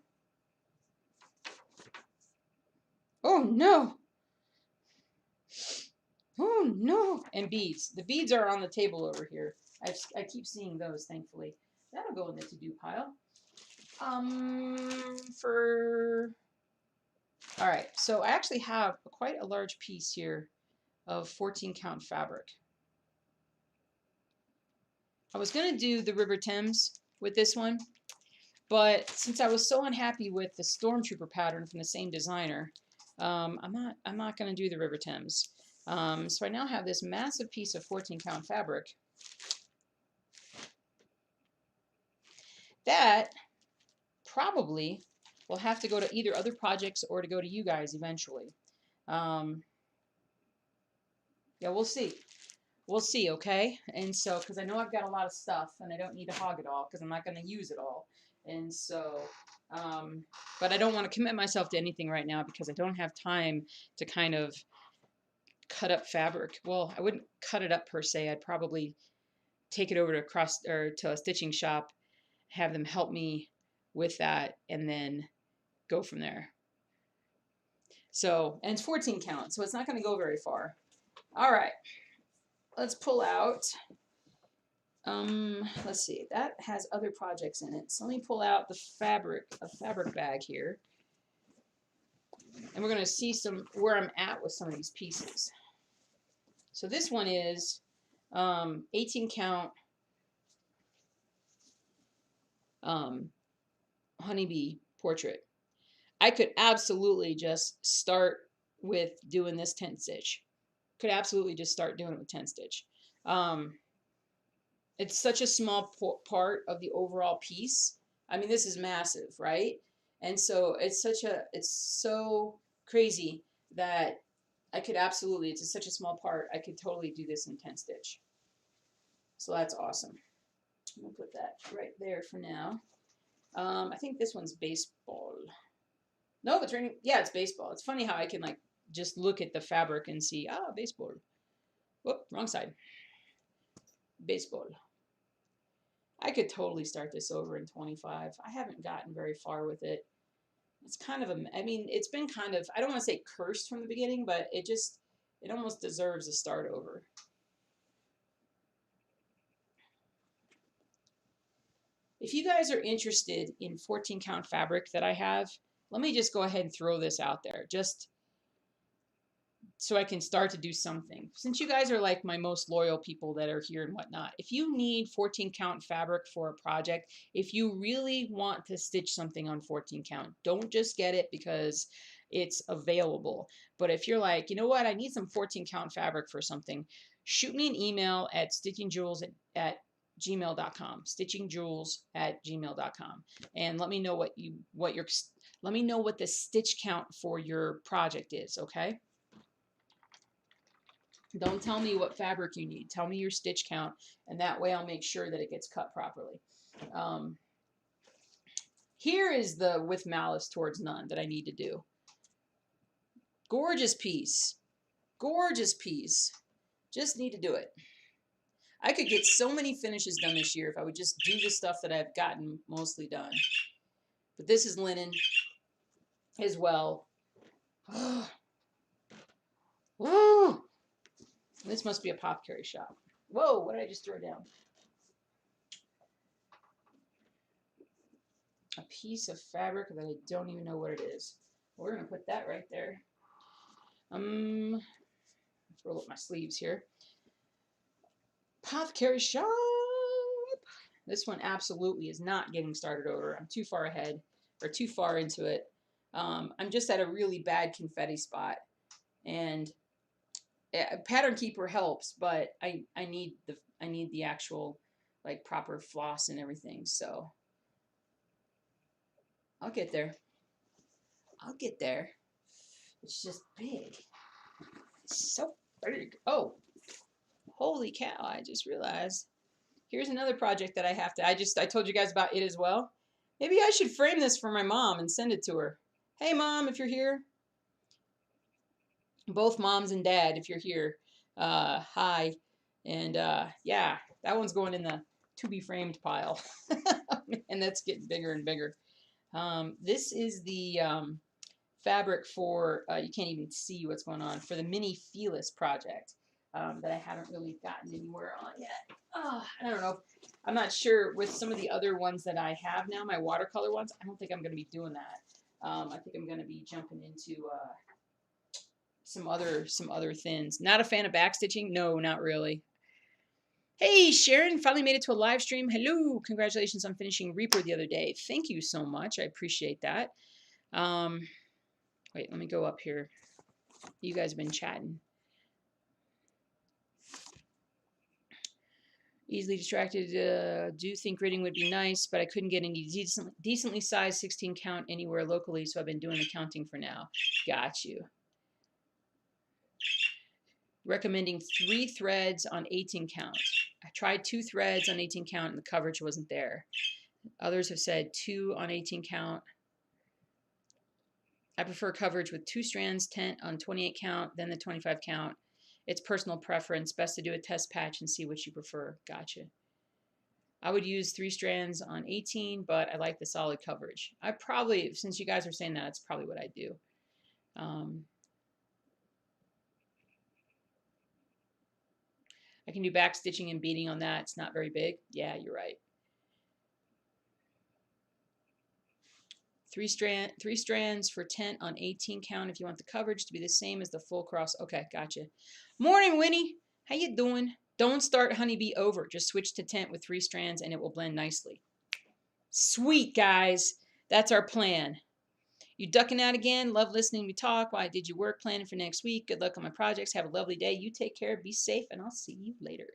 Oh no! Oh no! And beads. The beads are on the table over here. I keep seeing those, thankfully. That'll go in the to-do pile. All right, so I actually have quite a large piece here of 14 count fabric. I was going to do the River Thames with this one, but since I was so unhappy with the Stormtrooper pattern from the same designer, I'm not going to do the River Thames. So I now have this massive piece of 14 count fabric that probably will have to go to either other projects or to go to you guys eventually. Yeah, we'll see. We'll see, okay? And so, because I know I've got a lot of stuff and I don't need to hog it all because I'm not going to use it all. And so, but I don't want to commit myself to anything right now because I don't have time to kind of cut up fabric. Well, I wouldn't cut it up per se. I'd probably take it over to a stitching shop, have them help me with that, and then go from there. So, and it's 14 count, so it's not going to go very far. All right, let's pull out. Let's see. That has other projects in it. So let me pull out a fabric bag here, and we're going to see where I'm at with some of these pieces. So this one is 18 count Honeybee Portrait. I could absolutely just start with doing this 10 stitch. Could absolutely just start doing it with 10 stitch. It's such a small part of the overall piece. I mean, this is massive, right? And so it's so crazy that I could absolutely, it's such a small part, I could totally do this in 10 stitch. So that's awesome. I'm gonna put that right there for now. I think this one's baseball. No, it's raining. Yeah, it's baseball. It's funny how I can like just look at the fabric and see, baseball. Whoop, wrong side. Baseball. I could totally start this over in 25. I haven't gotten very far with it. It's kind of I mean, it's been kind of, I don't want to say cursed from the beginning, but it almost deserves a start over. If you guys are interested in 14 count fabric that I have, let me just go ahead and throw this out there, just so I can start to do something. Since you guys are like my most loyal people that are here and whatnot, if you need 14 count fabric for a project, if you really want to stitch something on 14 count, don't just get it because it's available. But if you're like, you know what, I need some 14 count fabric for something, shoot me an email at stitchingjewels@gmail.com, stitchingjewels@gmail.com, and let me know let me know what the stitch count for your project is, okay? Don't tell me what fabric you need. Tell me your stitch count, and that way I'll make sure that it gets cut properly. Here is the with malice towards none that I need to do. Gorgeous piece. Gorgeous piece. Just need to do it. I could get so many finishes done this year if I would just do the stuff that I've gotten mostly done. But this is linen as well. Woo! This must be a Apothecary Shop. Whoa, what did I just throw down? A piece of fabric that I don't even know what it is. We're going to put that right there. Let's roll up my sleeves here. Apothecary Shop. This one absolutely is not getting started over. I'm too far ahead, or too far into it. I'm just at a really bad confetti spot, and Pattern Keeper helps, but I need the actual like proper floss and everything. So I'll get there. I'll get there. It's just big. It's so big. Oh, holy cow! I just realized. Here's another project that I have to. I told you guys about it as well. Maybe I should frame this for my mom and send it to her. Hey, Mom, if you're here. Both moms and dad, if you're here. Hi. And yeah, that one's going in the to be framed pile. And that's getting bigger and bigger. This is the fabric for, you can't even see what's going on, for the mini Felis project that I haven't really gotten anywhere on yet. I don't know. I'm not sure with some of the other ones that I have now, my watercolor ones, I don't think I'm going to be doing that. I think I'm going to be jumping into some other thins. Not a fan of backstitching? No, not really. Hey, Sharon, finally made it to a live stream. Hello, congratulations on finishing Reaper the other day. Thank you so much. I appreciate that. Wait, let me go up here. You guys have been chatting. Easily distracted. Do think gridding would be nice, but I couldn't get any decently sized 16 count anywhere locally, so I've been doing the counting for now. Got you. Recommending 3 threads on 18 count. I tried 2 threads on 18 count and the coverage wasn't there. Others have said 2 on 18 count. I prefer coverage with 2 strands, 10 on 28 count, then the 25 count. It's personal preference. Best to do a test patch and see what you prefer. Gotcha. I would use 3 strands on 18, but I like the solid coverage. I probably, since you guys are saying that, it's probably what I do. I can do back stitching and beading on that. It's not very big. Yeah, you're right. 3 strands for tent on 18 count if you want the coverage to be the same as the full cross. Okay, gotcha. Morning, Winnie. How you doing? Don't start honeybee over. Just switch to tent with 3 strands and it will blend nicely. Sweet, guys. That's our plan. You ducking out again? Love listening to me talk. Why did you work planning for next week? Good luck on my projects. Have a lovely day. You take care. Be safe, and I'll see you later.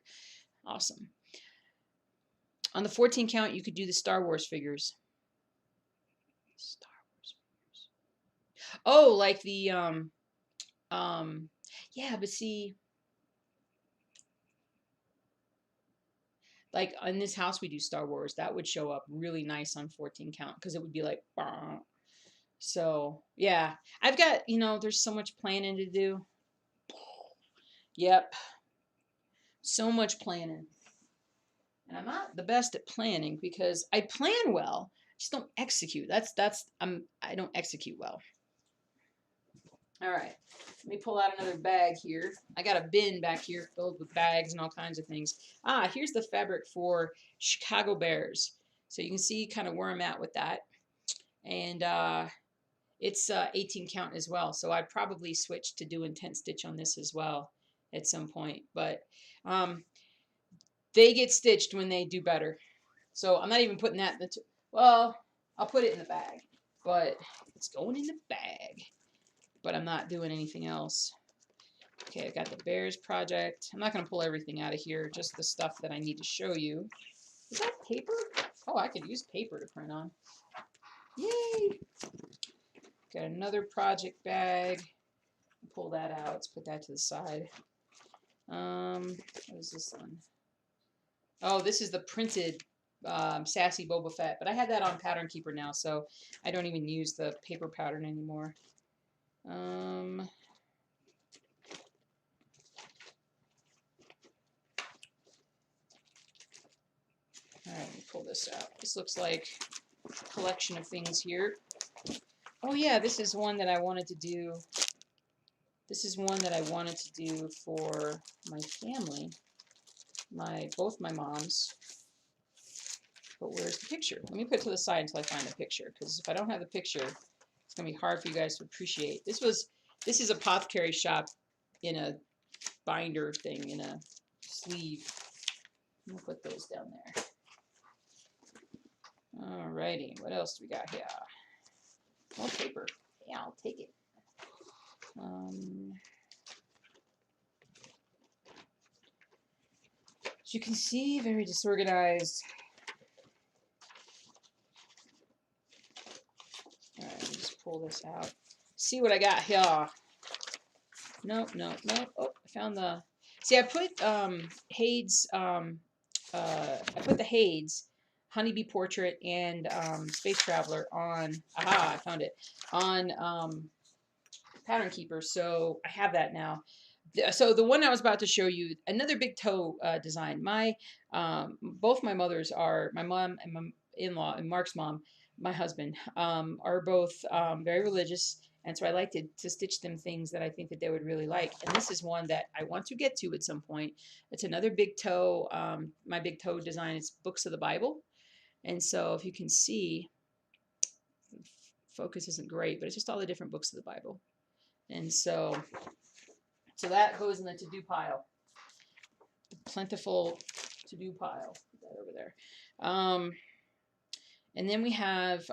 Awesome. On the 14 count, you could do the Star Wars figures. Star Wars figures. Oh, like the yeah, but see, like in this house we do Star Wars. That would show up really nice on 14 count because it would be like, bah. So yeah, I've got, there's so much planning to do. Yep, so much planning. And I'm not the best at planning because I plan well, just don't execute. I don't execute well. All right, let me pull out another bag here. I got a bin back here filled with bags and all kinds of things. Here's the fabric for Chicago Bears. So you can see kind of where I'm at with that. And it's 18 count as well. So I'd probably switch to doing tent stitch on this as well at some point. But they get stitched when they do better. So I'm not even putting that in the, well, I'll put it in the bag, but it's going in the bag, but I'm not doing anything else. Okay, I got the Bears project. I'm not going to pull everything out of here, just the stuff that I need to show you. Is that paper? Oh, I could use paper to print on. Yay! Got another project bag. Pull that out. Let's put that to the side. What is this one? Oh, this is the printed Sassy Boba Fett, but I had that on Pattern Keeper now, so I don't even use the paper pattern anymore. All right, let me pull this out. This looks like a collection of things here. Oh yeah, this is one that I wanted to do. This is one that I wanted to do for my family, both my moms. But where's the picture? Let me put it to the side until I find a picture, because if I don't have the picture, it's gonna be hard for you guys to appreciate. This is Apothecary Shop in a binder thing, in a sleeve. I'm gonna put those down there. Alrighty, what else do we got here? More paper. Yeah, I'll take it. As you can see, very disorganized. All right, just pull this out. See what I got here. Nope, nope, nope. Oh, I found the. See, I put Hade's. I put the Hade's Honeybee Portrait and Space Traveler on. Aha! I found it on Pattern Keeper. So I have that now. So the one I was about to show you, another big toe design. Both my mothers are, my mom and my in-law and Mark's mom, my husband, are both very religious, and so I like to stitch them things that I think that they would really like. And this is one that I want to get to at some point. It's another big toe. My big toe design is books of the Bible, and so if you can see, focus isn't great, but it's just all the different books of the Bible, and so that goes in the to-do pile, the plentiful to-do pile. Put that over there. And then we have,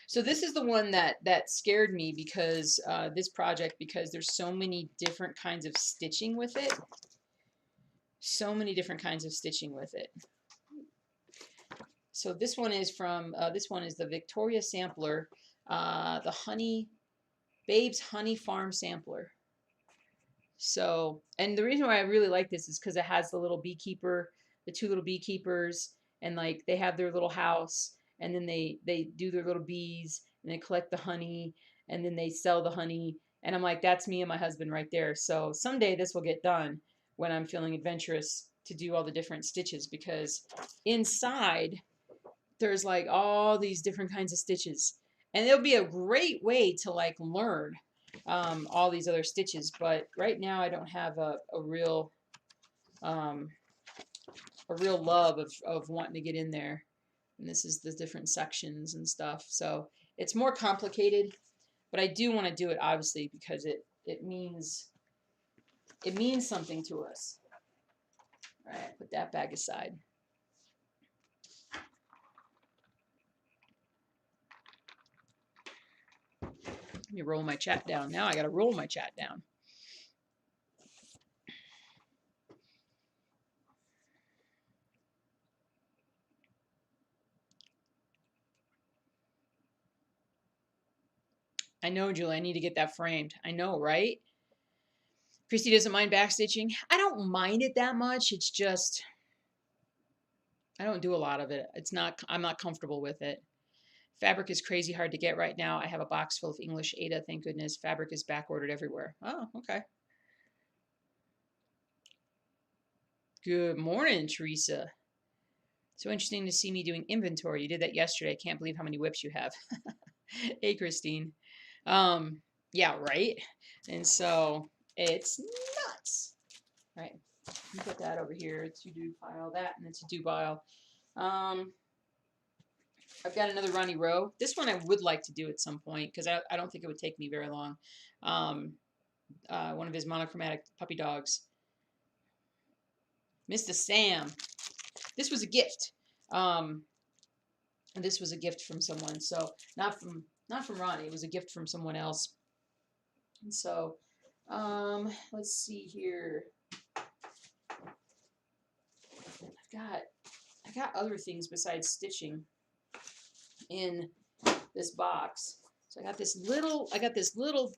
so this is the one that scared me because this project, because there's so many different kinds of stitching with it. So many different kinds of stitching with it. So this one is from, this one is the Victoria Sampler, the Babe's Honey Farm Sampler. So, and the reason why I really like this is because it has the little beekeeper, the 2 little beekeepers, and like they have their little house, and then they do their little bees, and they collect the honey, and then they sell the honey, and I'm like, that's me and my husband right there. So someday this will get done when I'm feeling adventurous to do all the different stitches, because inside there's like all these different kinds of stitches, and it'll be a great way to like learn all these other stitches. But right now I don't have a real love of wanting to get in there. And this is the different sections and stuff, so it's more complicated, but I do want to do it, obviously, because it means something to us. All right, put that bag aside. Let me roll my chat down. Now I got to roll my chat down. I know, Julie, I need to get that framed. I know, right? Christy doesn't mind backstitching. I don't mind it that much. It's just, I don't do a lot of it. I'm not comfortable with it. Fabric is crazy hard to get right now. I have a box full of English Ada, thank goodness. Fabric is back ordered everywhere. Oh, okay. Good morning, Teresa. So interesting to see me doing inventory. You did that yesterday. I can't believe how many whips you have. Hey, Christine. Yeah, right. And so it's nuts. All right. You put that over here. To-do pile. That and the to-do pile. I've got another Ronnie Rowe. This one I would like to do at some point, because I don't think it would take me very long. One of his monochromatic puppy dogs. Mr. Sam. This was a gift. This was a gift from someone. So not from Ronnie. It was a gift from someone else. And so, let's see here. I got other things besides stitching in this box. So I got this little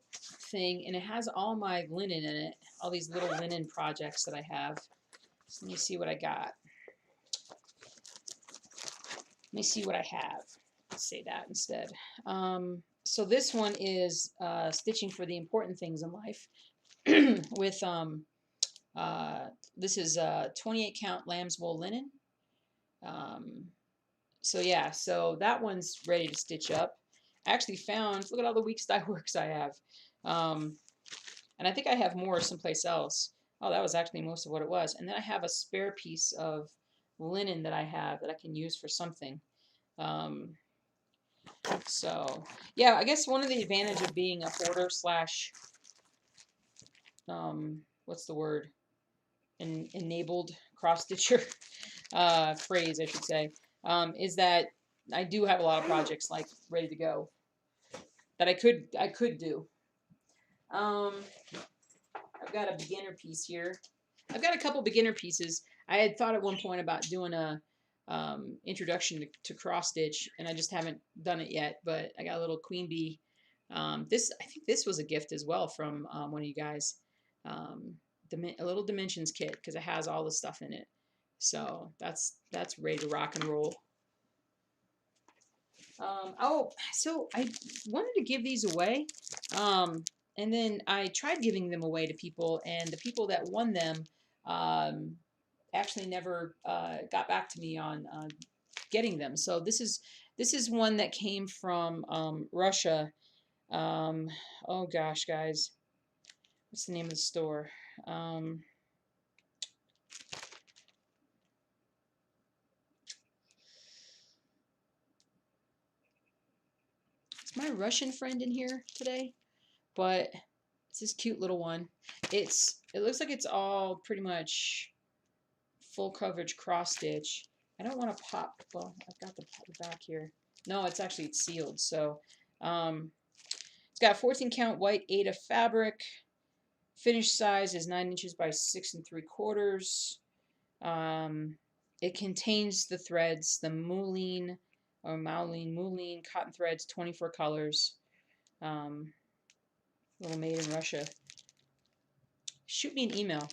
thing, and it has all my linen in it. All these little linen projects that I have. So let me see what I got. Let me see what I have. Let's say that instead. So this one is stitching for the important things in life. With this is 28 count lamb's wool linen. So yeah, so that one's ready to stitch up. I actually found, look at all the weeks dye works I have. And I think I have more someplace else. Oh, that was actually most of what it was. And then I have a spare piece of linen that I have that I can use for something. So yeah, I guess one of the advantage of being a hoarder slash what's the word? Enabled cross stitcher phrase, I should say, is that I do have a lot of projects like ready to go that I could do. I've got a beginner piece here. I've got a couple beginner pieces. I had thought at one point about doing a introduction to cross stitch, and I just haven't done it yet. But I got a little queen bee. I think this was a gift as well from one of you guys. A little dimensions kit, because it has all the stuff in it. So that's ready to rock and roll. Oh, so I wanted to give these away. And then I tried giving them away to people, and the people that won them actually never got back to me on getting them. So this is one that came from Russia. Oh gosh, guys, what's the name of the store? Is my Russian friend in here today? But it's this cute little one. It looks like it's all pretty much full coverage cross stitch. I don't want to pop. Well, I've got the back here. No, it's sealed. So it's got 14 count white Ada fabric. Finished size is 9 inches by 6 3/4. It contains the threads, the moulin cotton threads, 24 colors. Little made in Russia. Shoot me an email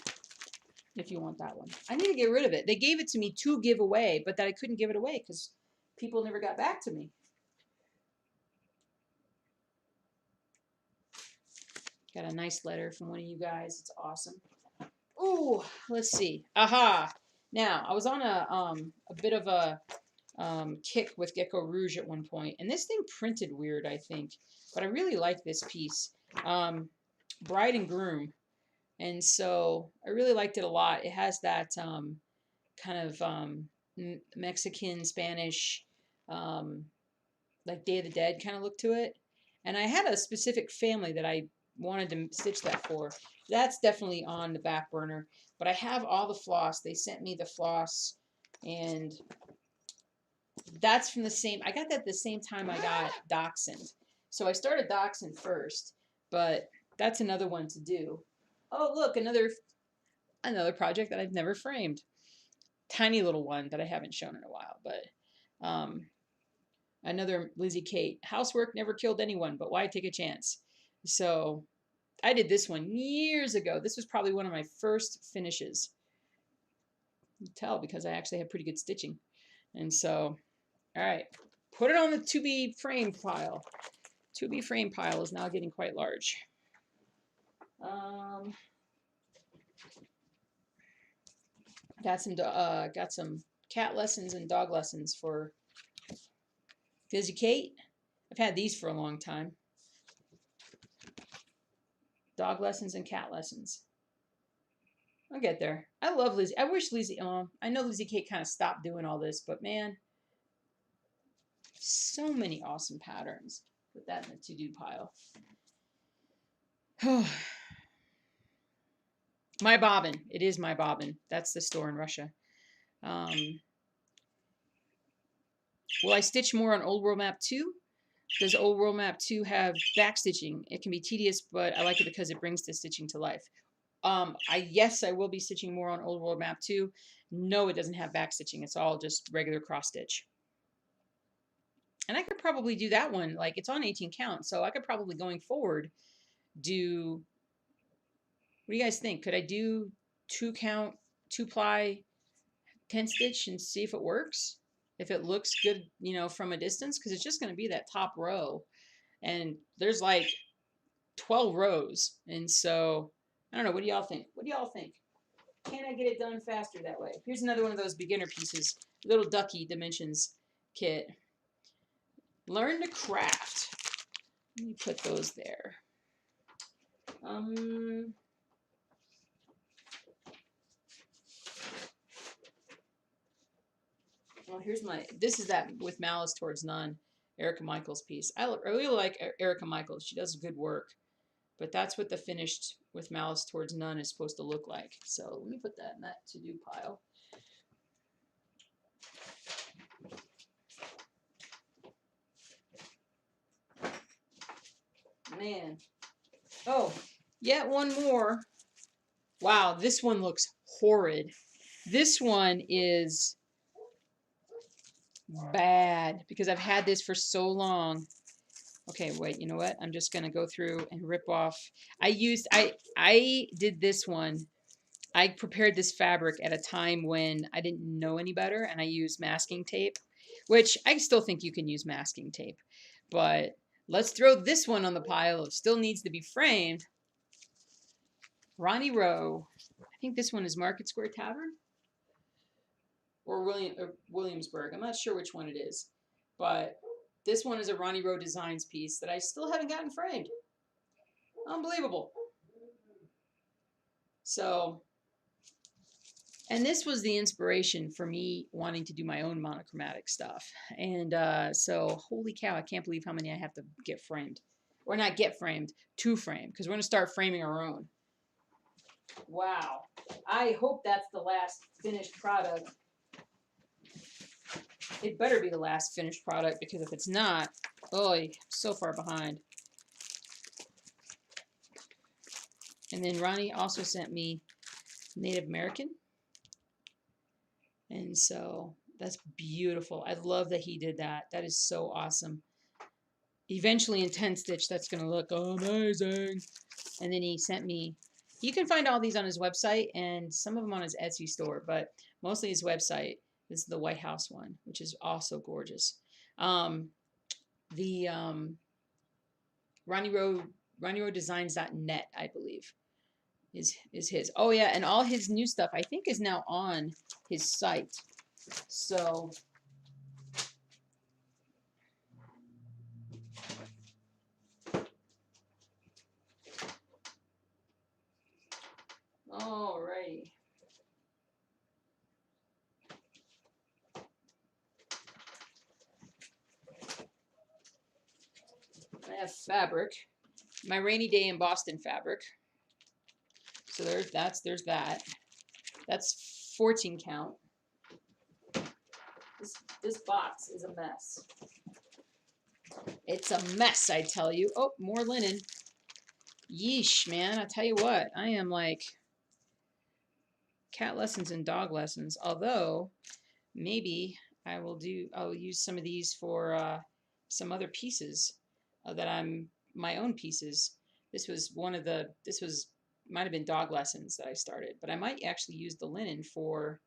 if you want that one. I need to get rid of it. They gave it to me to give away, but that I couldn't give it away because people never got back to me. Got a nice letter from one of you guys. It's awesome. Oh, let's see. Aha! Now, I was on a bit of a kick with Gecko Rouge at one point, and this thing printed weird, I think, but I really like this piece, Bride and Groom, and so I really liked it a lot. It has that kind of Mexican, Spanish, like Day of the Dead kind of look to it, and I had a specific family that I wanted to stitch that for. That's definitely on the back burner, but I have all the floss. They sent me the floss, and that's from the same, I got that the same time I got Dachshund. So I started Dachshund first, but that's another one to do. Oh, look, another project that I've never framed. Tiny little one that I haven't shown in a while, but another Lizzie Kate. Housework never killed anyone, but why take a chance? So I did this one years ago. This was probably one of my first finishes. You can tell because I actually have pretty good stitching. And so, all right, put it on the to be framed pile. To be framed pile is now getting quite large. Got some cat lessons and dog lessons for Lizzie Kate. I've had these for a long time. Dog lessons and cat lessons. I'll get there. I love Lizzie. I wish Lizzie. I know Lizzie Kate kind of stopped doing all this, but man, so many awesome patterns. Put that in the to-do pile. My Bobbin. It is My Bobbin. That's the store in Russia. Will I stitch more on Old World Map 2? Does Old World Map 2 have back stitching? It can be tedious, but I like it because it brings the stitching to life. Yes, I will be stitching more on Old World Map 2. No, it doesn't have back stitching. It's all just regular cross stitch. And I could probably do that one. Like, it's on 18 count, so I could probably, going forward, do... What do you guys think? Could I do 2 count, 2 ply, 10 stitch and see if it works? If it looks good, you know, from a distance? Because it's just going to be that top row. And there's like 12 rows. And so, I don't know. What do y'all think? What do y'all think? Can I get it done faster that way? Here's another one of those beginner pieces. Little Ducky Dimensions kit. Learn to craft. Let me put those there. Well, here's my, this is that With Malice Towards None, Erica Michaels piece. I really like Erica Michaels. She does good work. But that's what the finished With Malice Towards None is supposed to look like. So let me put that in that to-do pile. Man. Oh, yet one more. Wow, this one looks horrid. This one is bad because I've had this for so long. Okay, wait, you know what? I'm just going to go through and rip off. I did this one. I prepared this fabric at a time when I didn't know any better, and I used masking tape, which I still think you can use masking tape. But let's throw this one on the pile of still needs to be framed. Ronnie Rowe. I think this one is Market Square Tavern or Williamsburg. I'm not sure which one it is, but this one is a Ronnie Rowe Designs piece that I still haven't gotten framed. Unbelievable. So, and this was the inspiration for me wanting to do my own monochromatic stuff. And so, holy cow, I can't believe how many I have to get framed. Or not get framed, to frame, because we're going to start framing our own. Wow. I hope that's the last finished product. It better be the last finished product, because if it's not, oh, I'm so far behind. And then Ronnie also sent me Native American. And so that's beautiful. I love that he did that. That is so awesome. Eventually in 10 stitch, that's going to look amazing. And then he sent me, you can find all these on his website and some of them on his Etsy store, but mostly his website. This is the White House one, which is also gorgeous. The RonnieRoweDesigns.net, I believe, is his. Oh yeah, and all his new stuff I think is now on his site. So alrighty. I have fabric, my rainy day in Boston fabric. So there's that. That's 14 count. This box is a mess. It's a mess, I tell you. Oh, more linen. Yeesh, man. I tell you what, I am like cat lessons and dog lessons. Although, maybe I'll use some of these for some other pieces that I'm my own pieces. This was might have been dog lessons that I started, but I might actually use the linen for,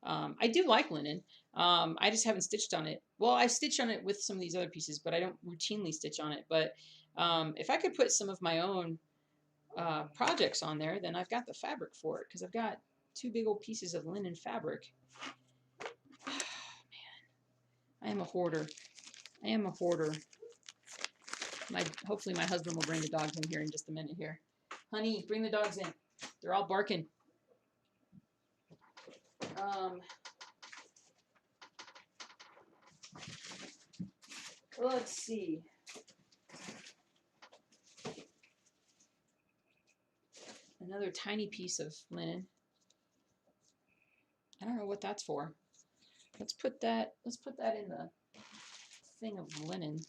I do like linen. I just haven't stitched on it. Well, I stitch on it with some of these other pieces, but I don't routinely stitch on it. But if I could put some of my own projects on there, then I've got the fabric for it, because I've got 2 big old pieces of linen fabric. Oh, man, I am a hoarder. I am a hoarder. Hopefully my husband will bring the dogs in here in just a minute here. Honey, bring the dogs in. They're all barking. Let's see. Another tiny piece of linen. I don't know what that's for. Let's put that in the thing of linen.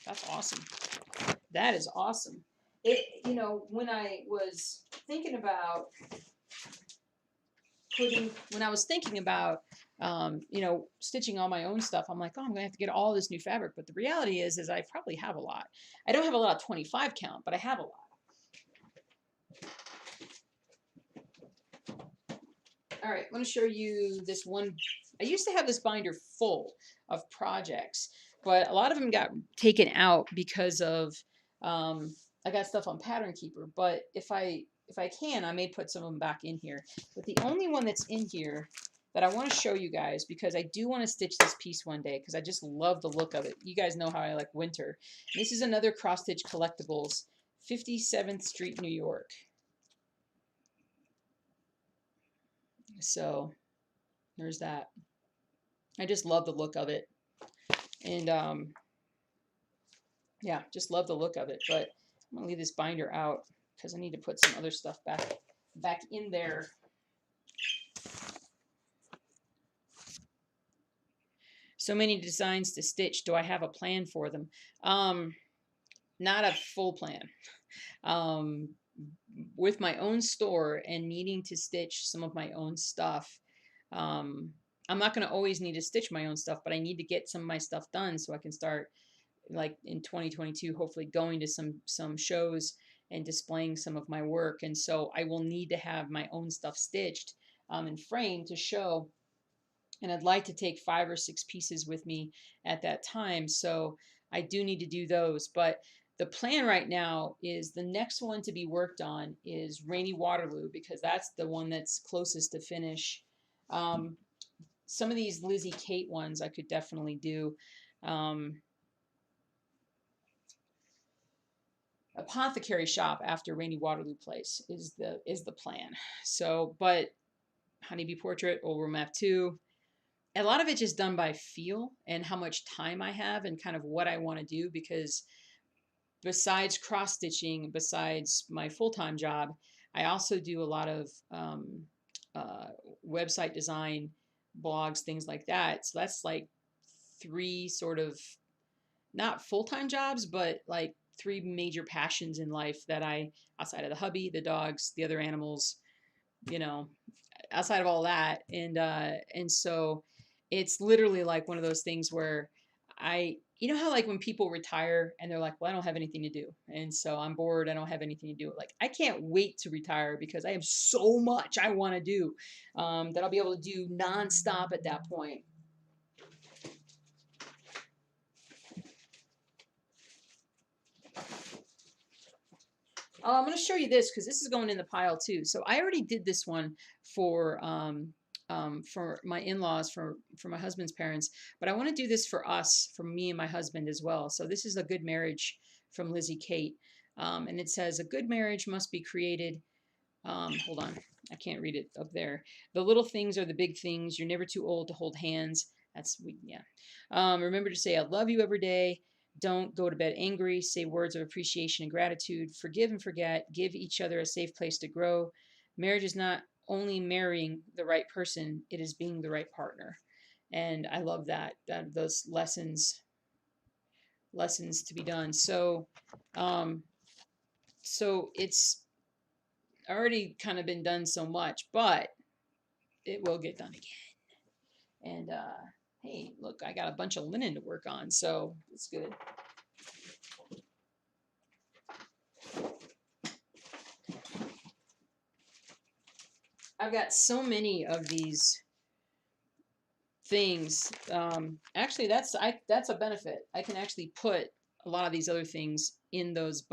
That's awesome. That is awesome. When I was thinking about stitching all my own stuff, I'm like, oh, I'm gonna have to get all this new fabric. But the reality is I probably have a lot. I don't have a lot of 25 count, but I have a lot. All right, I'm going to show you this one. I used to have this binder full of projects, but a lot of them got taken out because of I got stuff on Pattern Keeper. But if I can, I may put some of them back in here. But the only one that's in here that I want to show you guys, because I do want to stitch this piece one day, because I just love the look of it. You guys know how I like winter. This is another Cross Stitch Collectibles, 57th Street, New York. So there's that. I just love the look of it. And yeah, just love the look of it. But I'm going to leave this binder out because I need to put some other stuff back in there. So many designs to stitch. Do I have a plan for them? Not a full plan. With my own store and needing to stitch some of my own stuff, I'm not going to always need to stitch my own stuff, but I need to get some of my stuff done so I can start, like in 2022, hopefully going to some shows and displaying some of my work. And so I will need to have my own stuff stitched and framed to show. And I'd like to take 5 or 6 pieces with me at that time. So I do need to do those. But the plan right now is the next one to be worked on is Rainy Waterloo, because that's the one that's closest to finish. Some of these Lizzie Kate ones I could definitely do. Apothecary Shop after Rainy Waterloo Place is the plan. So, but Honeybee Portrait, Old World Map 2. A lot of it just done by feel and how much time I have and kind of what I want to do, because besides cross stitching, besides my full-time job, I also do a lot of website design, blogs, things like that. So that's like 3 sort of not full-time jobs, but like 3 major passions in life that I, outside of the hubby, the dogs, the other animals, outside of all that. And so it's literally like one of those things where how like when people retire and they're like, well, I don't have anything to do. And so I'm bored. I don't have anything to do. Like, I can't wait to retire because I have so much I want to do that I'll be able to do nonstop at that point. Oh, I'm going to show you this because this is going in the pile too. So I already did this one for my in-laws, for my husband's parents, but I want to do this for us, for me and my husband as well. So this is a good marriage from Lizzie Kate, and it says a good marriage must be created. Hold on, I can't read it up there. The little things are the big things. You're never too old to hold hands. Yeah. Remember to say I love you every day. Don't go to bed angry. Say words of appreciation and gratitude. Forgive and forget. Give each other a safe place to grow. Marriage is not only marrying the right person, it is being the right partner. And I love those lessons to be done. Um, so it's already kind of been done so much, but it will get done again. And hey, look, I got a bunch of linen to work on, so it's good. I've got so many of these things. Actually, that's a benefit. I can actually put a lot of these other things in those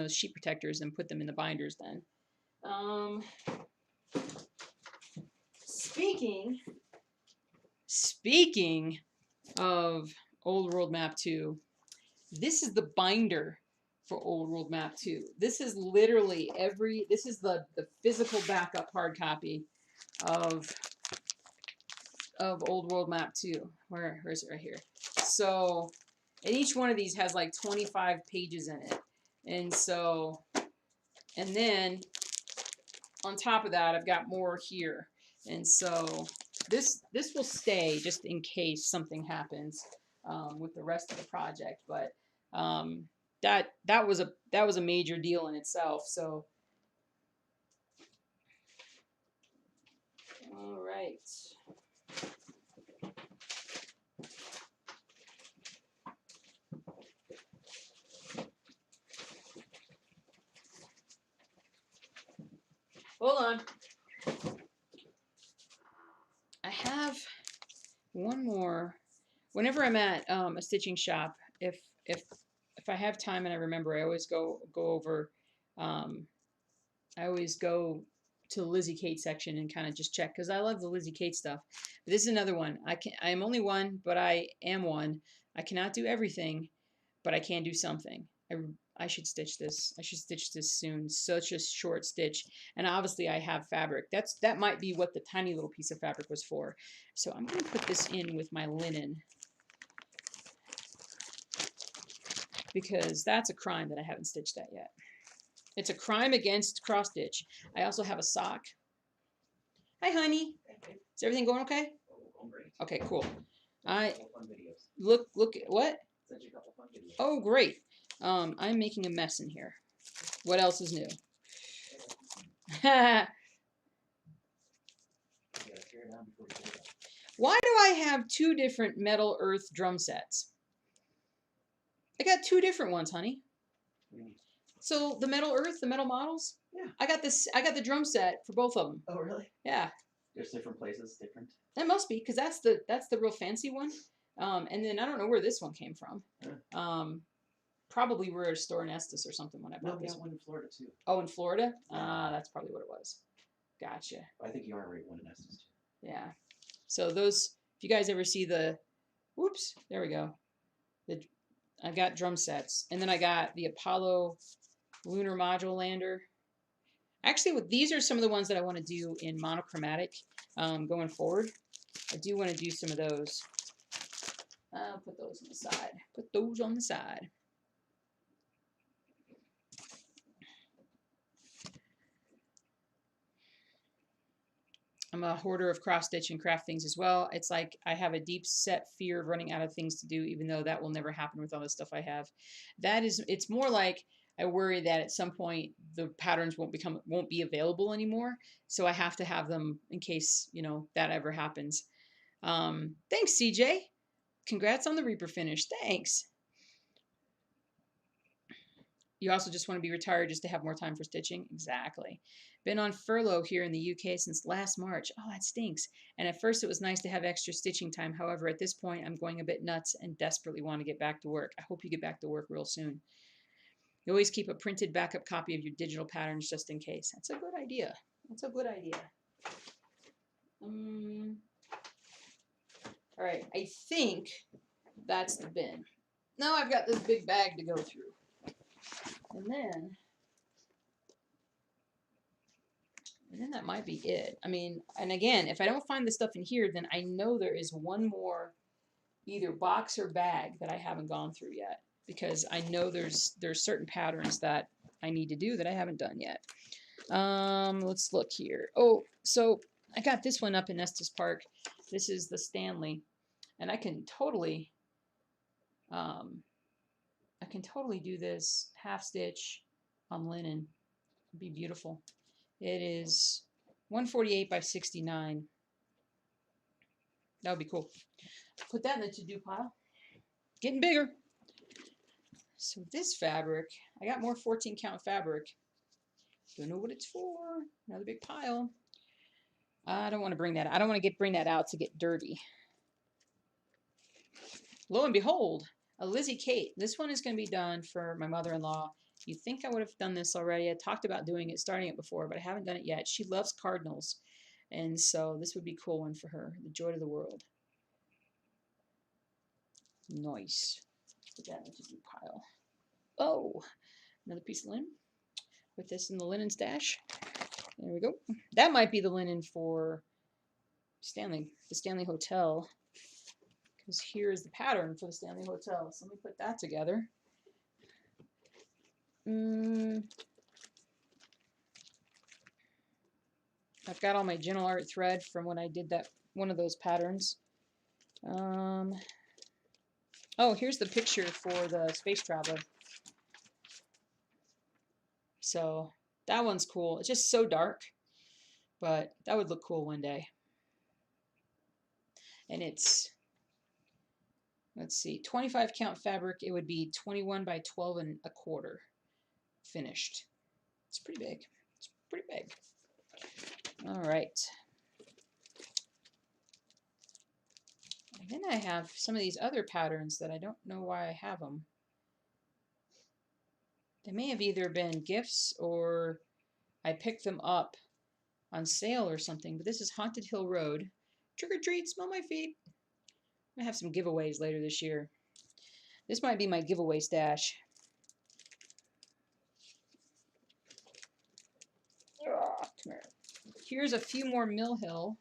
sheet protectors and put them in the binders then. Speaking of Old World Map 2, this is the binder for Old World Map 2. This is literally this is the physical backup hard copy of Old World Map 2. Where is it? Right here. So, and each one of these has like 25 pages in it. And then on top of that, I've got more here. And so this will stay just in case something happens with the rest of the project. But that was a major deal in itself. So, all right. Hold on. I have one more. Whenever I'm at a stitching shop, if I have time and I remember, I always go over. I always go to the Lizzie Kate section and kind of just check because I love the Lizzie Kate stuff. But this is another one. I'm only one, but I am one. I cannot do everything, but I can do something. I should stitch this. I should stitch this soon. Such a short stitch. And obviously I have fabric. That might be what the tiny little piece of fabric was for. So I'm going to put this in with my linen because that's a crime that I haven't stitched that yet. It's a crime against cross stitch. I also have a sock. Hi, honey. Is everything going okay? Okay, cool. Look at what? Oh, great. I'm making a mess in here. What else is new? Why do I have two different metal earth drum sets? I got two different ones, honey. So the metal earth, the metal models? Yeah. I got the drum set for both of them. Oh, really? Yeah. There's different places, different. That must be because that's the real fancy one. And then I don't know where this one came from. Probably we were at a store in Estes or something when I bought this one in Florida too. Oh, in Florida? That's probably what it was. Gotcha. I think you are right, one in Estes too. Yeah. So those, if you guys ever see whoops, there we go. I got drum sets, and then I got the Apollo Lunar Module Lander. Actually, these are some of the ones that I want to do in monochromatic going forward. I do want to do some of those. I'll put those on the side. Put those on the side. I'm a hoarder of cross stitch and craft things as well. It's like I have a deep set fear of running out of things to do, even though that will never happen with all the stuff I have. It's more like I worry that at some point the patterns won't be available anymore. So I have to have them in case, that ever happens. Thanks, CJ. Congrats on the Reaper finish. Thanks. You also just want to be retired just to have more time for stitching? Exactly. Been on furlough here in the UK since last March. Oh, that stinks. And at first it was nice to have extra stitching time. However, at this point, I'm going a bit nuts and desperately want to get back to work. I hope you get back to work real soon. You always keep a printed backup copy of your digital patterns just in case. That's a good idea. That's a good idea. All right, I think that's the bin. Now I've got this big bag to go through. And then that might be it. I mean, and again, if I don't find the stuff in here, then I know there is one more either box or bag that I haven't gone through yet, because I know there's certain patterns that I need to do that I haven't done yet. Let's look here. Oh, so I got this one up in Estes Park. This is the Stanley, and I can totally do this half stitch on linen. It'd be beautiful. It is 148 by 69. That would be cool. Put that in the to-do pile. Getting bigger. So this fabric, I got more 14 count fabric. Don't know what it's for. Another big pile. I don't want to bring that. I don't want to bring that out to get dirty. Lo and behold, a Lizzie Kate. This one is going to be done for my mother-in-law. You think I would have done this already? I talked about starting it before, but I haven't done it yet. She loves cardinals, and so this would be a cool one for her. The joy of the world. Nice. Put that in the to-do pile. Oh, another piece of linen. Put this in the linen stash. There we go. That might be the linen for Stanley, the Stanley Hotel, because here is the pattern for the Stanley Hotel. So let me put that together. I've got all my Gentle Art thread from when I did that one of those patterns. Oh, here's the picture for the Space Traveler. So that one's cool. It's just so dark, but that would look cool one day. And it's, let's see, 25 count fabric. It would be 21 by 12 and a quarter finished. It's pretty big. It's pretty big. All right. And then I have some of these other patterns that I don't know why I have them. They may have either been gifts or I picked them up on sale or something, but this is Haunted Hill Road. Trick or treat, smell my feet. I'm gonna have some giveaways later this year. This might be my giveaway stash. Oh, come here. Here's a few more Mill Hill.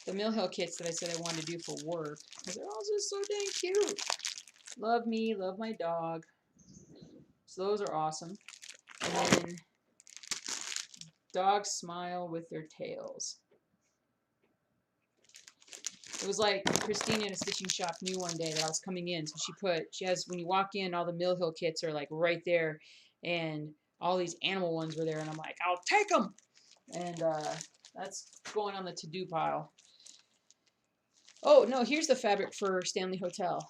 The Mill Hill kits that I said I wanted to do for work, because they're all just so dang cute. Love me, love my dog. So those are awesome. And then dogs smile with their tails. It was like Christina in a stitching shop knew one day that I was coming in, so she has, when you walk in, all the Mill Hill kits are like right there, and all these animal ones were there, and I'm like, I'll take them. And that's going on the to-do pile. Oh no, here's the fabric for Stanley Hotel.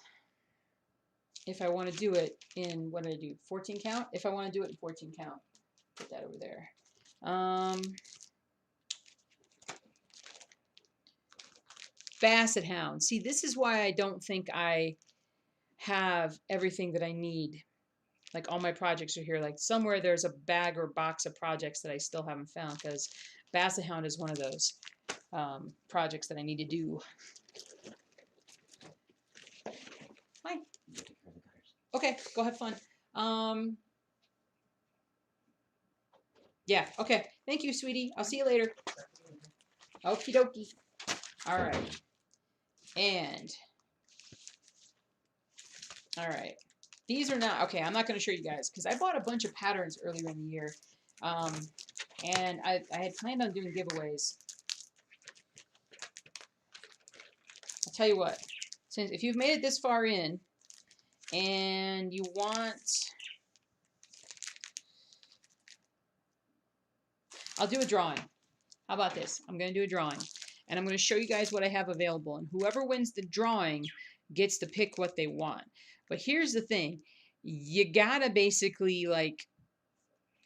If I want to do it in, what did I do, 14 count? If I want to do it in 14 count, put that over there. Basset Hound. See, this is why I don't think I have everything that I need. Like all my projects are here. Like somewhere there's a bag or box of projects that I still haven't found, because Basset Hound is one of those projects that I need to do. Hi. Okay, go have fun. Yeah, okay. Thank you, sweetie. I'll see you later. Okie dokie. All right. And, all right. These are not, okay, I'm not going to show you guys, because I bought a bunch of patterns earlier in the year. And I had planned on doing giveaways. I'll tell you what. Since if you've made it this far in, and you want, I'll do a drawing. How about this? I'm going to do a drawing, and I'm going to show you guys what I have available, and whoever wins the drawing gets to pick what they want. But here's the thing. You gotta basically like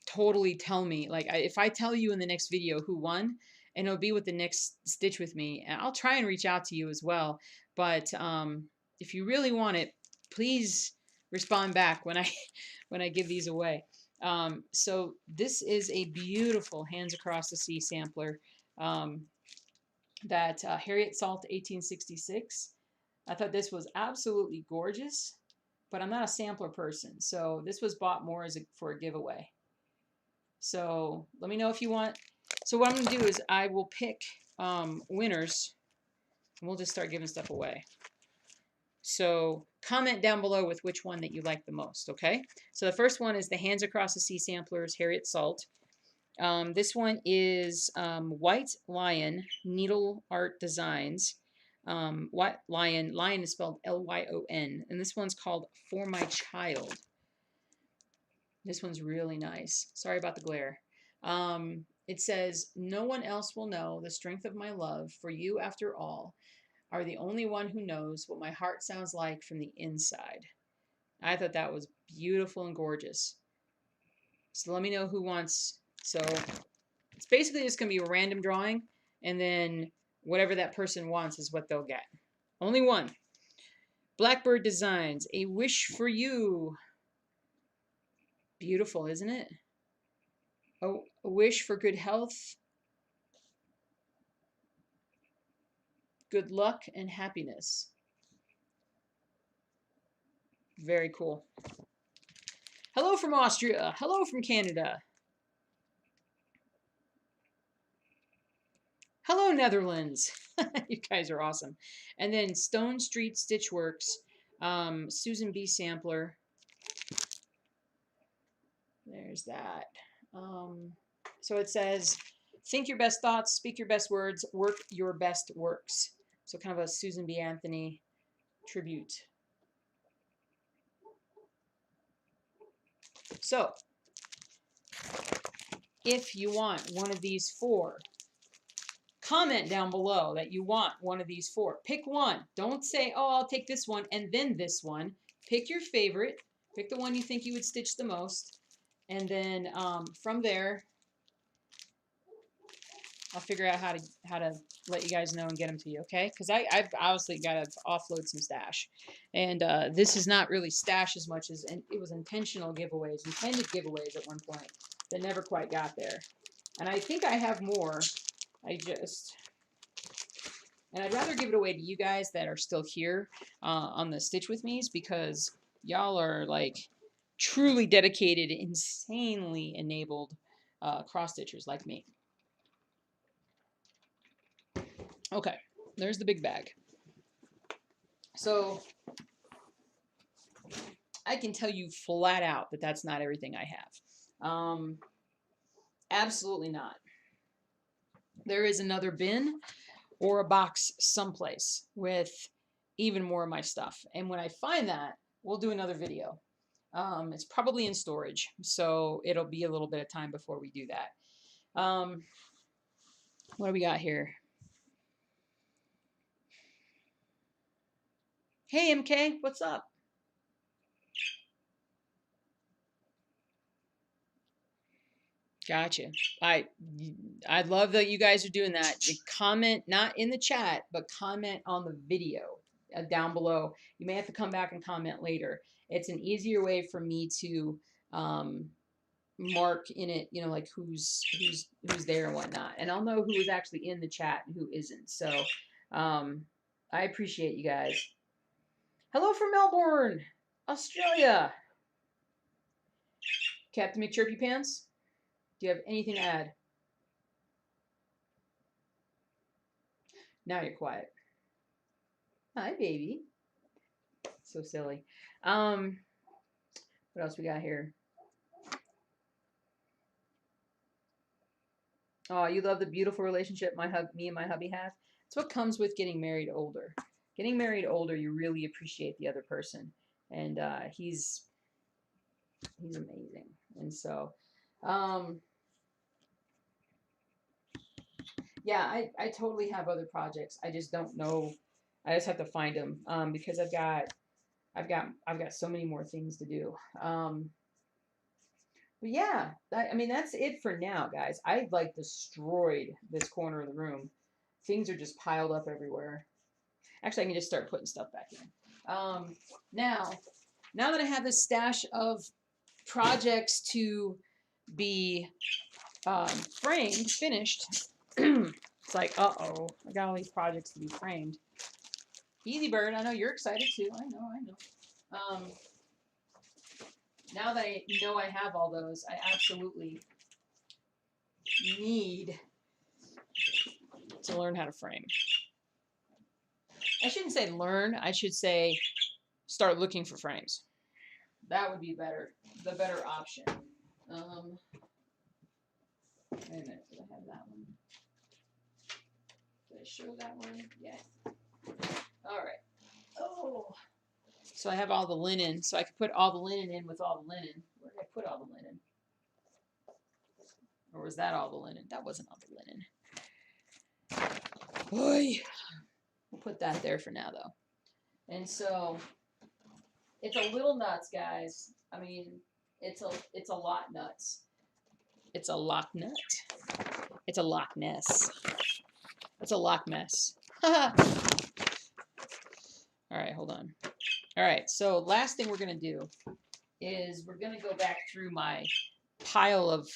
totally tell me, like if I tell you in the next video who won, and it'll be with the next Stitch With Me, and I'll try and reach out to you as well. But if you really want it, please respond back when I when I give these away. So this is a beautiful Hands Across the Sea sampler that Harriet Salt 1866. I thought this was absolutely gorgeous, but I'm not a sampler person, so this was bought more as for a giveaway. So let me know if you want. So what I'm going to do is I will pick winners, and we'll just start giving stuff away. So comment down below with which one that you like the most, okay? So the first one is the Hands Across the Sea Samplers Harriet Salt. This one is White Lion Needle Art Designs. White Lion, lion is spelled Lyon, and this one's called For My Child. This one's really nice. Sorry about the glare. It says, no one else will know the strength of my love for you after all. Are the only one who knows what my heart sounds like from the inside. I thought that was beautiful and gorgeous. So let me know who wants. So it's basically just going to be a random drawing, and then whatever that person wants is what they'll get. Only one. Blackbird Designs, A Wish for You. Beautiful, isn't it? A wish for good health, good luck, and happiness. Very cool. Hello from Austria. Hello from Canada. Hello, Netherlands. You guys are awesome. And then Stone Street Stitchworks, Susan B. Sampler. There's that. So it says, think your best thoughts, speak your best words, work your best works. So kind of a Susan B. Anthony tribute. So if you want one of these four, comment down below that you want one of these four. Pick one. Don't say, oh, I'll take this one and then this one. Pick your favorite. Pick the one you think you would stitch the most. And then from there, I'll figure out how to let you guys know and get them to you, okay? Because I've obviously got to offload some stash. And this is not really stash as much as it was intentional giveaways, intended giveaways at one point that never quite got there. And I think I have more. And I'd rather give it away to you guys that are still here on the Stitch With Me's, because y'all are like truly dedicated, insanely enabled cross-stitchers like me. Okay, there's the big bag. So I can tell you flat out that that's not everything I have. Absolutely not. There is another bin or a box someplace with even more of my stuff. And when I find that, we'll do another video. It's probably in storage, so it'll be a little bit of time before we do that. What do we got here? Hey, MK, what's up? Gotcha. I love that you guys are doing that. Comment, not in the chat, but comment on the video down below. You may have to come back and comment later. It's an easier way for me to mark in it, you know, like who's there and whatnot. And I'll know who is actually in the chat and who isn't. So I appreciate you guys. Hello from Melbourne, Australia. Captain McChirpy Pants, do you have anything to add? Now you're quiet. Hi, baby. So silly. What else we got here? Oh, you love the beautiful relationship me and my hubby have. It's what comes with getting married older. Getting married older, you really appreciate the other person, and he's amazing. And so, yeah, I totally have other projects. I just don't know. I just have to find them because I've got so many more things to do. But yeah, I mean, that's it for now, guys. I like destroyed this corner of the room. Things are just piled up everywhere. Actually, I can just start putting stuff back in. Now, now that I have this stash of projects to be framed, finished, it's like, uh-oh, I got all these projects to be framed. Easy bird, I know you're excited too. I know. Now that I know I have all those, I absolutely need to learn how to frame. I shouldn't say learn, I should say start looking for frames. That would be better, the better option. Wait a minute, did I have that one? Did I show that one? Yes. All right. Oh. So I have all the linen, so I could put all the linen in with all the linen. Where did I put all the linen? Or was that all the linen? That wasn't all the linen. Boy. We'll put that there for now, though. And so it's a little nuts, guys. I mean, it's a lot nuts. It's a Loch nut. It's a Loch Ness. It's a Loch mess. All right, hold on. All right, so last thing we're going to do is we're going to go back through my pile of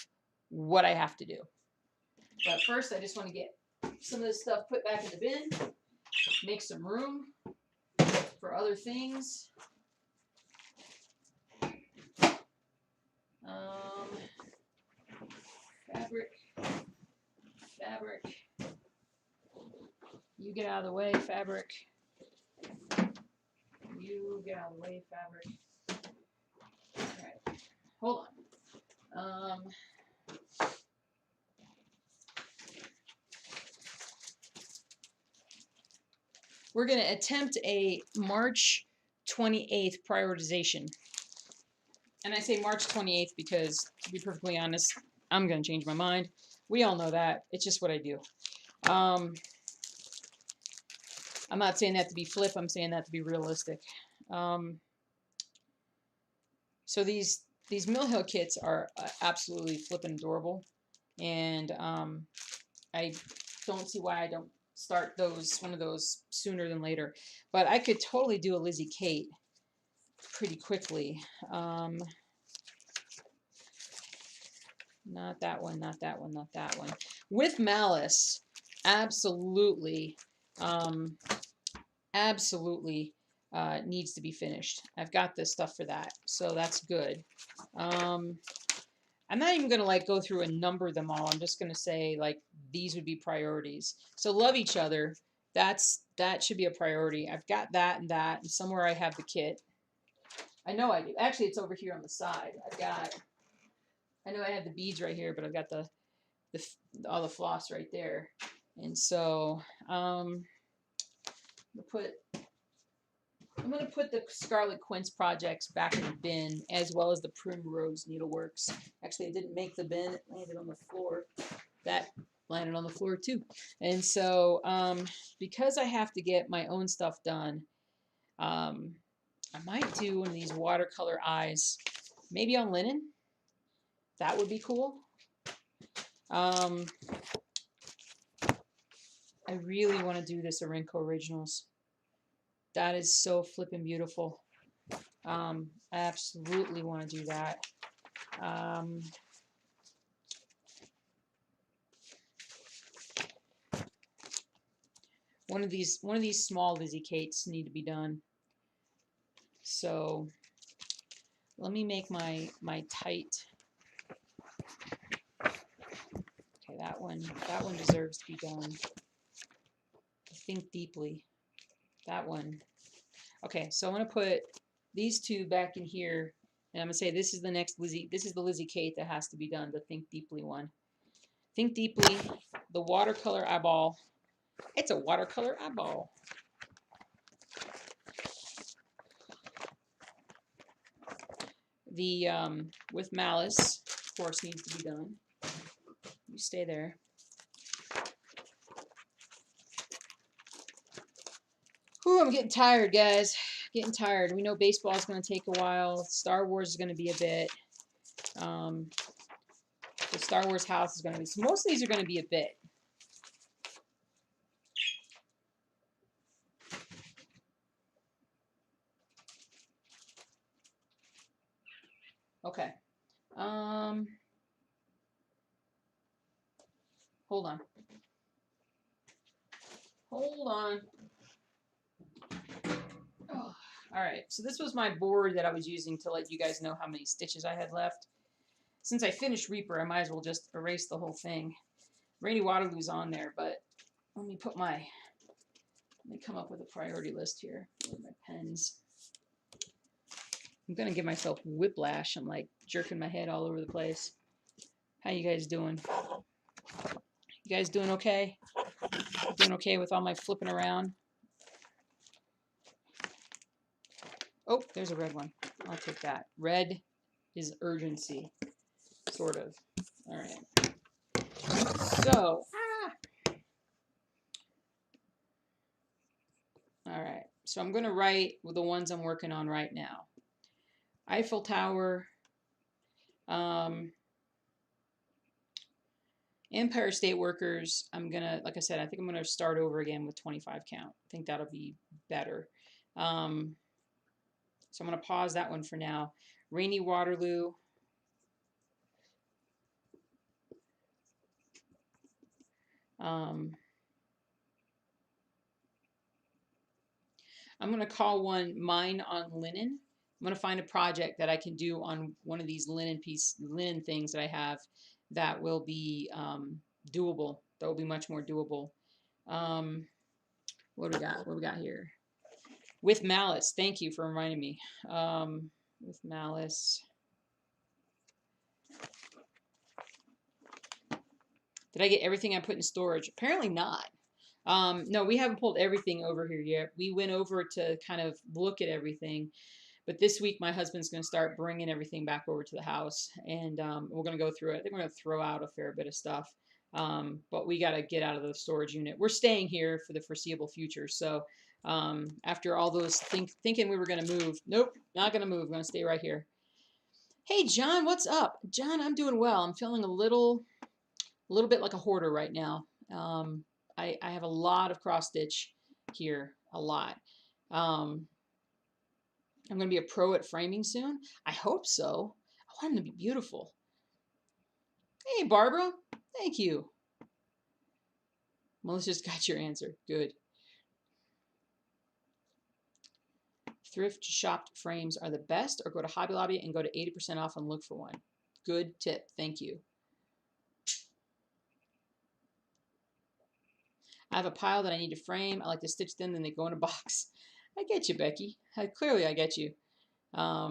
what I have to do. But first, I just want to get some of this stuff put back in the bin, make some room for other things. Fabric. You get out of the way, fabric. You get out of the way, fabric. All right, hold on. We're going to attempt a March 28th prioritization. And I say March 28th because, to be perfectly honest, I'm going to change my mind. We all know that. It's just what I do. I'm not saying that to be flip. I'm saying that to be realistic. So these Mill Hill kits are absolutely flipping adorable. And I don't see why I don't start one of those sooner than later. But I could totally do a Lizzie Kate pretty quickly. Not that one, not that one, not that one. With Malice, absolutely, absolutely needs to be finished. I've got the stuff for that, so that's good. I'm not even going to like go through and number them all. I'm just going to say like these would be priorities. So Love Each Other, that should be a priority. I've got that, and somewhere I have the kit. I know I do. Actually, it's over here on the side. I know I have the beads right here, but I've got all the floss right there. And so I'm gonna put the Scarlet Quince projects back in the bin, as well as the Primrose Needleworks. Actually, I didn't make the bin; it landed on the floor. That landed on the floor too. And so because I have to get my own stuff done, I might do one of these watercolor eyes, maybe on linen. That would be cool. I really want to do this Orinco Originals. That is so flippin' beautiful. I absolutely want to do that. One of these small Lizzie Kates need to be done. So let me make my tight. Okay, that one deserves to be done. Think Deeply. That one. Okay, so I'm gonna put these two back in here, and I'm gonna say this is the next Lizzie. This is the Lizzie Kate that has to be done. The Think Deeply one. Think Deeply. The watercolor eyeball. It's a watercolor eyeball. The with Malice, of course, needs to be done. You stay there. Ooh, I'm getting tired, guys. Getting tired. We know baseball is going to take a while. Star Wars is going to be a bit. The Star Wars house is going to be. So most of these are going to be a bit. Okay. Hold on. Hold on. Oh, all right. So this was my board that I was using to let you guys know how many stitches I had left. Since I finished Reaper, I might as well just erase the whole thing. Rainy Waterloo's on there, but let me come up with a priority list here with my pens. I'm gonna give myself whiplash. I'm like jerking my head all over the place. How you guys doing? You guys doing okay? Doing okay with all my flipping around? Oh, there's a red one. I'll take that. Red is urgency, sort of. All right. So, all right. So I'm going to write the ones I'm working on right now. Eiffel Tower, Empire State Workers. I'm going to, like I said, I think I'm going to start over again with 25 count. I think that'll be better. So I'm going to pause that one for now. Rainy Waterloo. I'm going to call one Mine on Linen. I'm going to find a project that I can do on one of these linen things that I have that will be doable. That will be much more doable. What do we got? What do we got here? With Malice. Thank you for reminding me. With Malice. Did I get everything I put in storage? Apparently not. No, we haven't pulled everything over here yet. We went over to kind of look at everything. But this week, my husband's going to start bringing everything back over to the house, and we're going to go through it. I think we're going to throw out a fair bit of stuff, but we got to get out of the storage unit. We're staying here for the foreseeable future. So after all those thinking we were going to move, nope, not going to move. I'm going to stay right here. Hey, John, what's up? John, I'm doing well. I'm feeling a little bit like a hoarder right now. I have a lot of cross stitch here, a lot. I'm going to be a pro at framing soon. I hope so. I want them to be beautiful. Hey, Barbara. Thank you. Melissa's got your answer. Good. Thrift shopped frames are the best, or go to Hobby Lobby and go to 80% off and look for one. Good tip. Thank you. I have a pile that I need to frame. I like to stitch them, then they go in a box. I get you, Becky. Clearly, I get you. I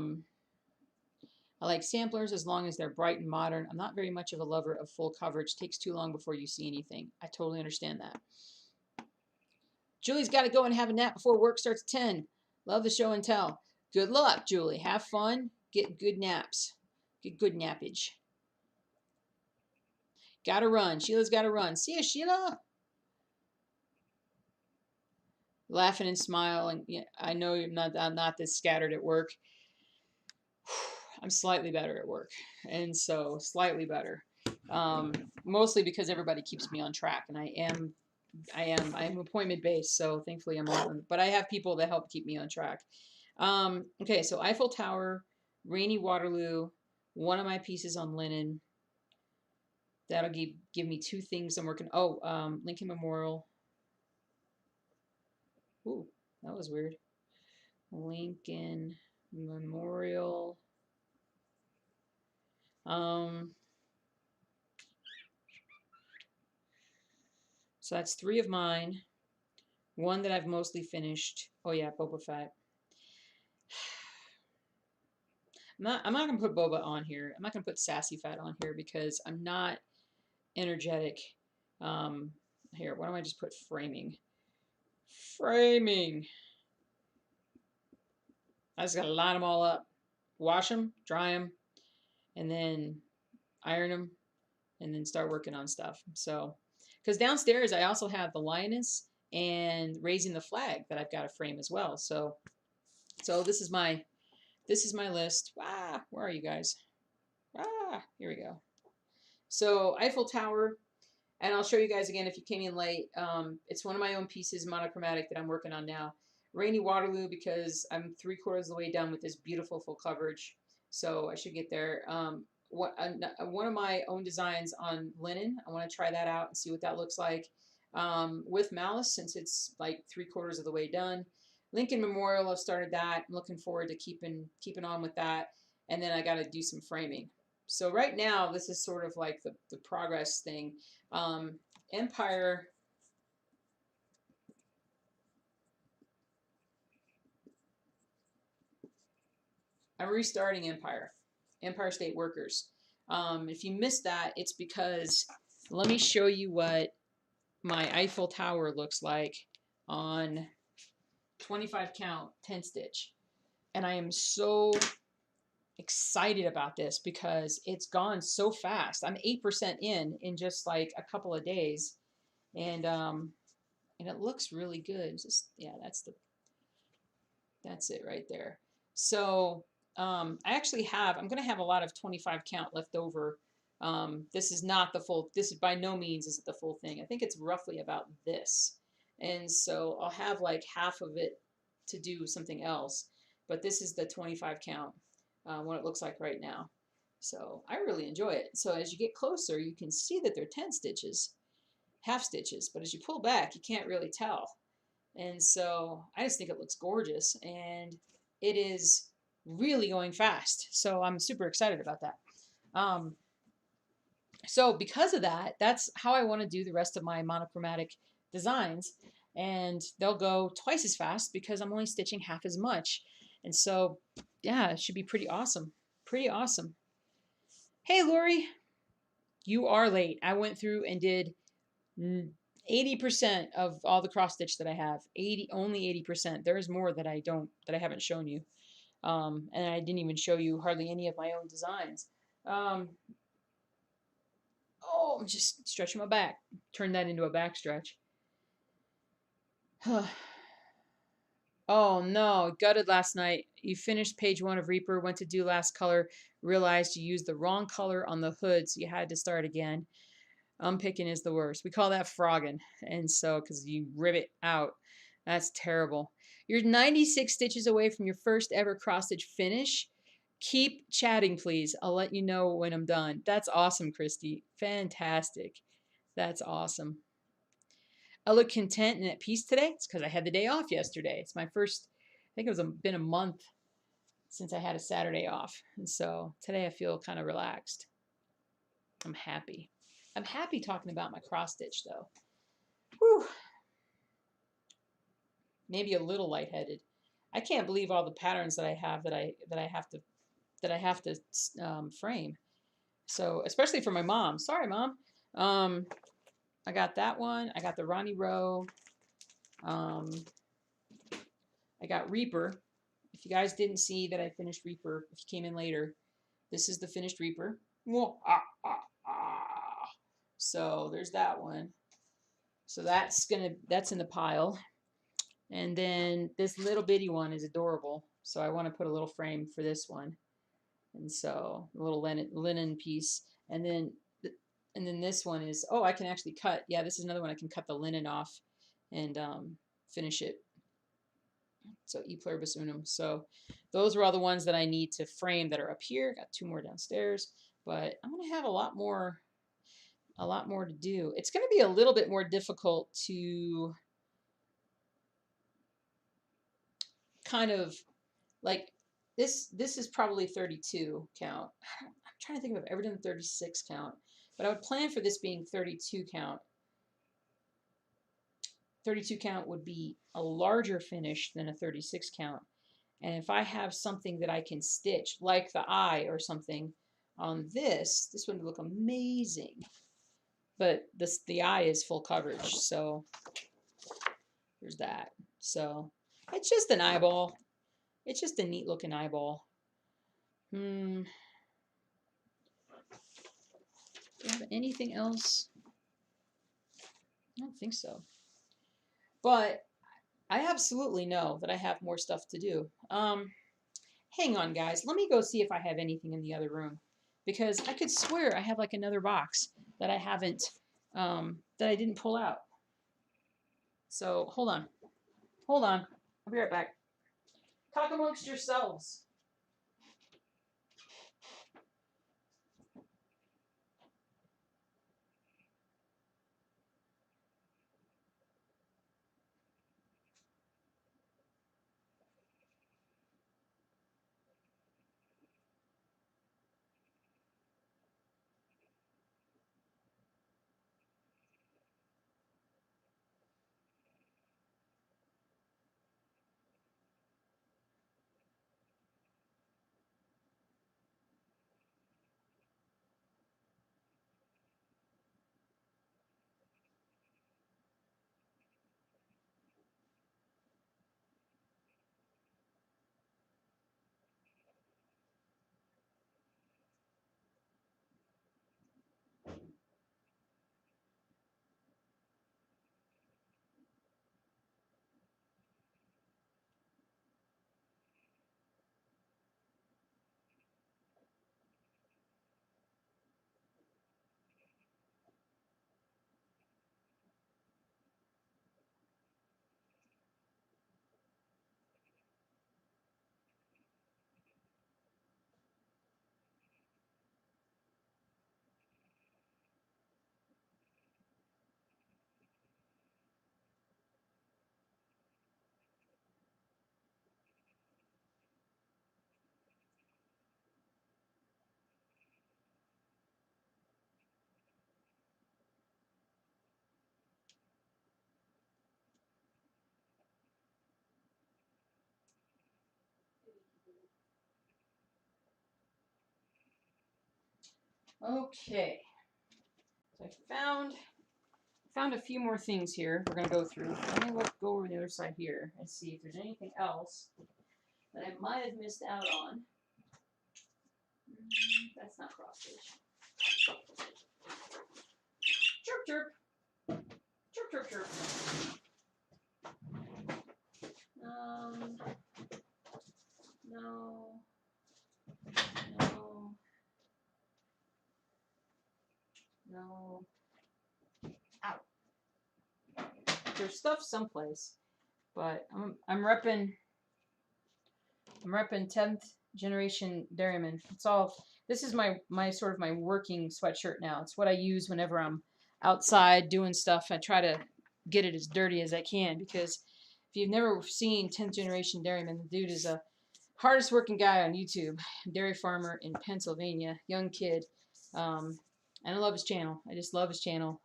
like samplers as long as they're bright and modern. I'm not very much of a lover of full coverage. Takes too long before you see anything. I totally understand that. Julie's got to go and have a nap before work starts at 10. Love the show and tell. Good luck, Julie. Have fun. Get good naps. Get good nappage. Gotta run. Sheila's got to run. See ya, Sheila. Laughing and smiling. Yeah, I know I'm not this scattered at work. I'm slightly better at work, and so slightly better, mostly because everybody keeps me on track, and I am appointment based, so thankfully I'm on. But I have people that help keep me on track. Okay, so Eiffel Tower, Rainy Waterloo, one of my pieces on linen. That'll give me two things I'm working. Oh, Lincoln Memorial. Ooh, that was weird. Lincoln Memorial. So that's 3 of mine. One that I've mostly finished. Oh yeah, Boba Fett. I'm not gonna put Boba on here. I'm not gonna put Sassy Fat on here because I'm not energetic. Here, why don't I just put framing? Framing. I just gotta line them all up, wash them, dry them, and then iron them, and then start working on stuff. So, because downstairs I also have the lioness and raising the flag that I've got to frame as well. So this is my list. Where are you guys? Here we go. So Eiffel Tower, and I'll show you guys again if you came in late. It's one of my own pieces, monochromatic, that I'm working on now. Rainy Waterloo, because I'm 3/4 of the way done with this beautiful full coverage. So I should get there. One of my own designs on linen. I want to try that out and see what that looks like. With Malice, since it's like 3/4 of the way done. Lincoln Memorial, I've started that. I'm looking forward to keeping on with that. And then I got to do some framing. So right now, this is sort of like the progress thing. Empire. I'm restarting Empire State Workers. If you missed that, it's because let me show you what my Eiffel Tower looks like on 25 count 10 stitch. And I am so excited about this because it's gone so fast. I'm 8% in just like a couple of days. And it looks really good. Just, yeah, that's it right there. So I actually I'm going to have a lot of 25 count left over. This is not the full, this is by no means isn't the full thing. I think it's roughly about this. And so I'll have like half of it to do something else. But this is the 25 count, what it looks like right now. So I really enjoy it. So as you get closer, you can see that they're 10 stitches, half stitches. But as you pull back, you can't really tell. And so I just think it looks gorgeous, and it is really going fast. So I'm super excited about that. So because of that, that's how I want to do the rest of my monochromatic designs. And they'll go twice as fast because I'm only stitching half as much. And so, yeah, it should be pretty awesome. Pretty awesome. Hey, Lori, you are late. I went through and did 80% of all the cross stitch that I have. Only 80%. There's more that I haven't shown you. And I didn't even show you hardly any of my own designs. Oh, I'm just stretching my back. Turn that into a back stretch. Oh no, gutted last night. You finished page 1 of Reaper, went to do last color, realized you used the wrong color on the hood, so you had to start again. Unpicking is the worst. We call that frogging. And so, because you rip it out. That's terrible. You're 96 stitches away from your first ever cross stitch finish. Keep chatting, please. I'll let you know when I'm done. That's awesome, Christy. Fantastic. That's awesome. I look content and at peace today. It's because I had the day off yesterday. It's my first, I think it was been a month since I had a Saturday off. And so today I feel kind of relaxed. I'm happy. I'm happy talking about my cross stitch though. Whew. Maybe a little lightheaded. I can't believe all the patterns that I have that I have to frame. So especially for my mom. Sorry, Mom. I got that one. I got the Ronnie Rowe. I got Reaper. If you guys didn't see that I finished Reaper, if you came in later, this is the finished Reaper. So there's that one. So that's in the pile. And then this little bitty one is adorable. So I want to put a little frame for this one. And so a little linen piece. And then this one is, oh, I can actually cut. Yeah, this is another one I can cut the linen off and finish it. So E pluribus unum. So those are all the ones that I need to frame that are up here. Got 2 more downstairs, but I'm gonna have a lot more to do. It's gonna be a little bit more difficult to kind of like this is probably 32 count. I'm trying to think if I've ever done 36 count, but I would plan for this being 32 count. 32 count would be a larger finish than a 36 count. And if I have something that I can stitch, like the eye or something on this would look amazing. But the eye is full coverage, so there's that. So it's just an eyeball. It's just a neat looking eyeball. Do you have anything else? I don't think so. But I absolutely know that I have more stuff to do. Hang on, guys. Let me go see if I have anything in the other room. Because I could swear I have like another box that I haven't, that I didn't pull out. So, hold on. Hold on. I'll be right back. Talk amongst yourselves. Okay. So I found a few more things here we're going to go through. Let me go over the other side here and see if there's anything else that I might have missed out on. That's not cross stitch. Chirp, chirp. Chirp, chirp, chirp. No. No. No. Ow. There's stuff someplace, but I'm repping 10th generation dairyman. It's all. This is my sort of my working sweatshirt now. It's what I use whenever I'm outside doing stuff. I try to get it as dirty as I can, because if you've never seen 10th generation dairyman, the dude is a hardest working guy on YouTube, dairy farmer in Pennsylvania, young kid, and I love his channel. I just love his channel.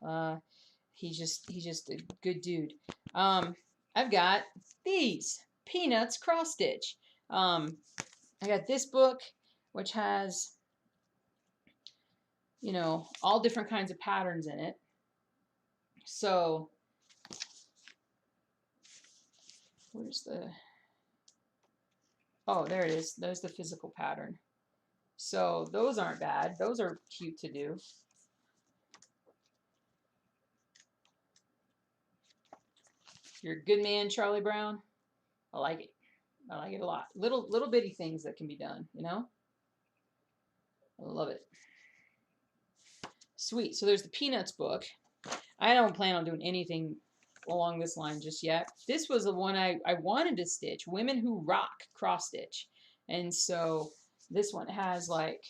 He's just a good dude. I've got these Peanuts cross stitch. I got this book, which has, you know, all different kinds of patterns in it. So, where's the... Oh, there it is. There's the physical pattern. So, those aren't bad. Those are cute to do. You're a good man, Charlie Brown. I like it. I like it a lot. Little bitty things that can be done, you know? I love it. Sweet. So there's the Peanuts book. I don't plan on doing anything along this line just yet. This was the one I wanted to stitch, Women Who Rock cross stitch. And so this one has like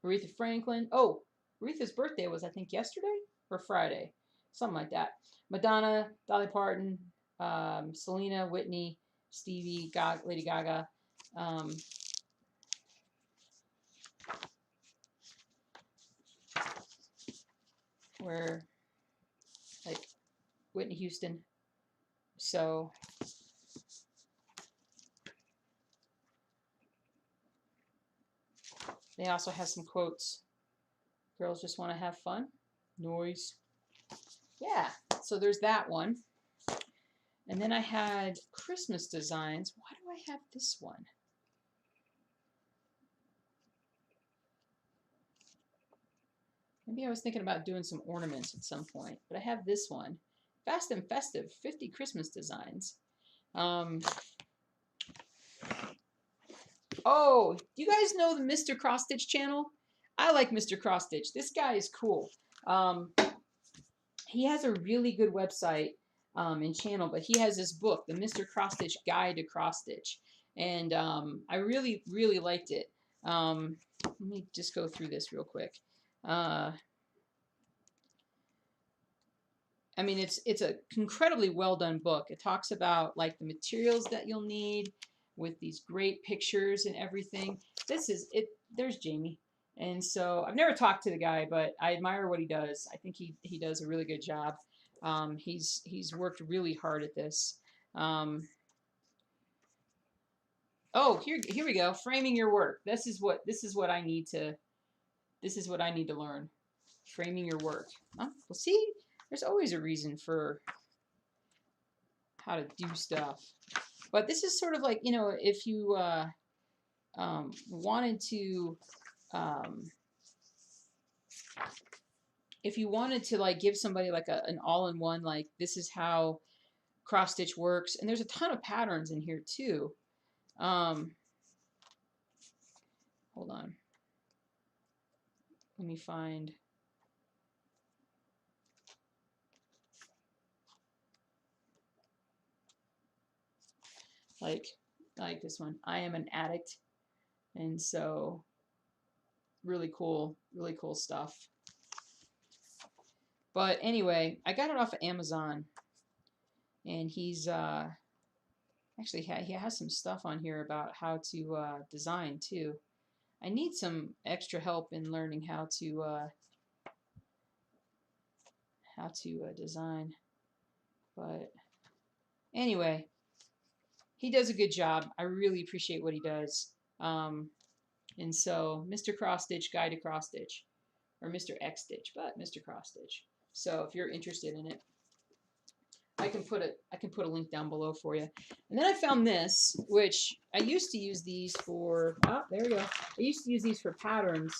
Aretha Franklin. Oh, Aretha's birthday was, I think, yesterday or Friday. Something like that. Madonna, Dolly Parton, Selena, Whitney, Stevie, Lady Gaga. Where, like, Whitney Houston. So they also have some quotes. Girls just want to have fun. Noise. Yeah, so there's that one. And then I had Christmas designs. Why do I have this one? Maybe I was thinking about doing some ornaments at some point, but I have this one. Fast and Festive, 50 Christmas designs. Oh, do you guys know the Mr. Cross Stitch channel? I like Mr. Cross Stitch. This guy is cool. He has a really good website and channel, but he has this book, the Mr. Cross Stitch Guide to Cross Stitch. And I really, really liked it. Let me just go through this real quick. I mean, it's an incredibly well done book. It talks about like the materials that you'll need with these great pictures and everything. This is it. There's Jamie. And so I've never talked to the guy, but I admire what he does. I think he does a really good job. He's worked really hard at this. Oh, here we go. Framing your work. This is what I need to learn. Framing your work. Well, see, there's always a reason for how to do stuff. But this is sort of like, you know, if you wanted to like give somebody like an all-in-one, like this is how cross stitch works, and there's a ton of patterns in here too. Hold on, let me find. Like this one. I am an addict, and so really cool stuff. But anyway, I got it off of Amazon, and he's actually he has some stuff on here about how to design too. I need some extra help in learning how to design, but anyway, he does a good job. I really appreciate what he does. And so, Mr. Cross Stitch, Guide to Cross Stitch. or Mr. X stitch, but Mr. Cross Stitch. So if you're interested in it, I can put a link down below for you. And then I found this, which I used to use these for. Oh, there we go. I used to use these for patterns,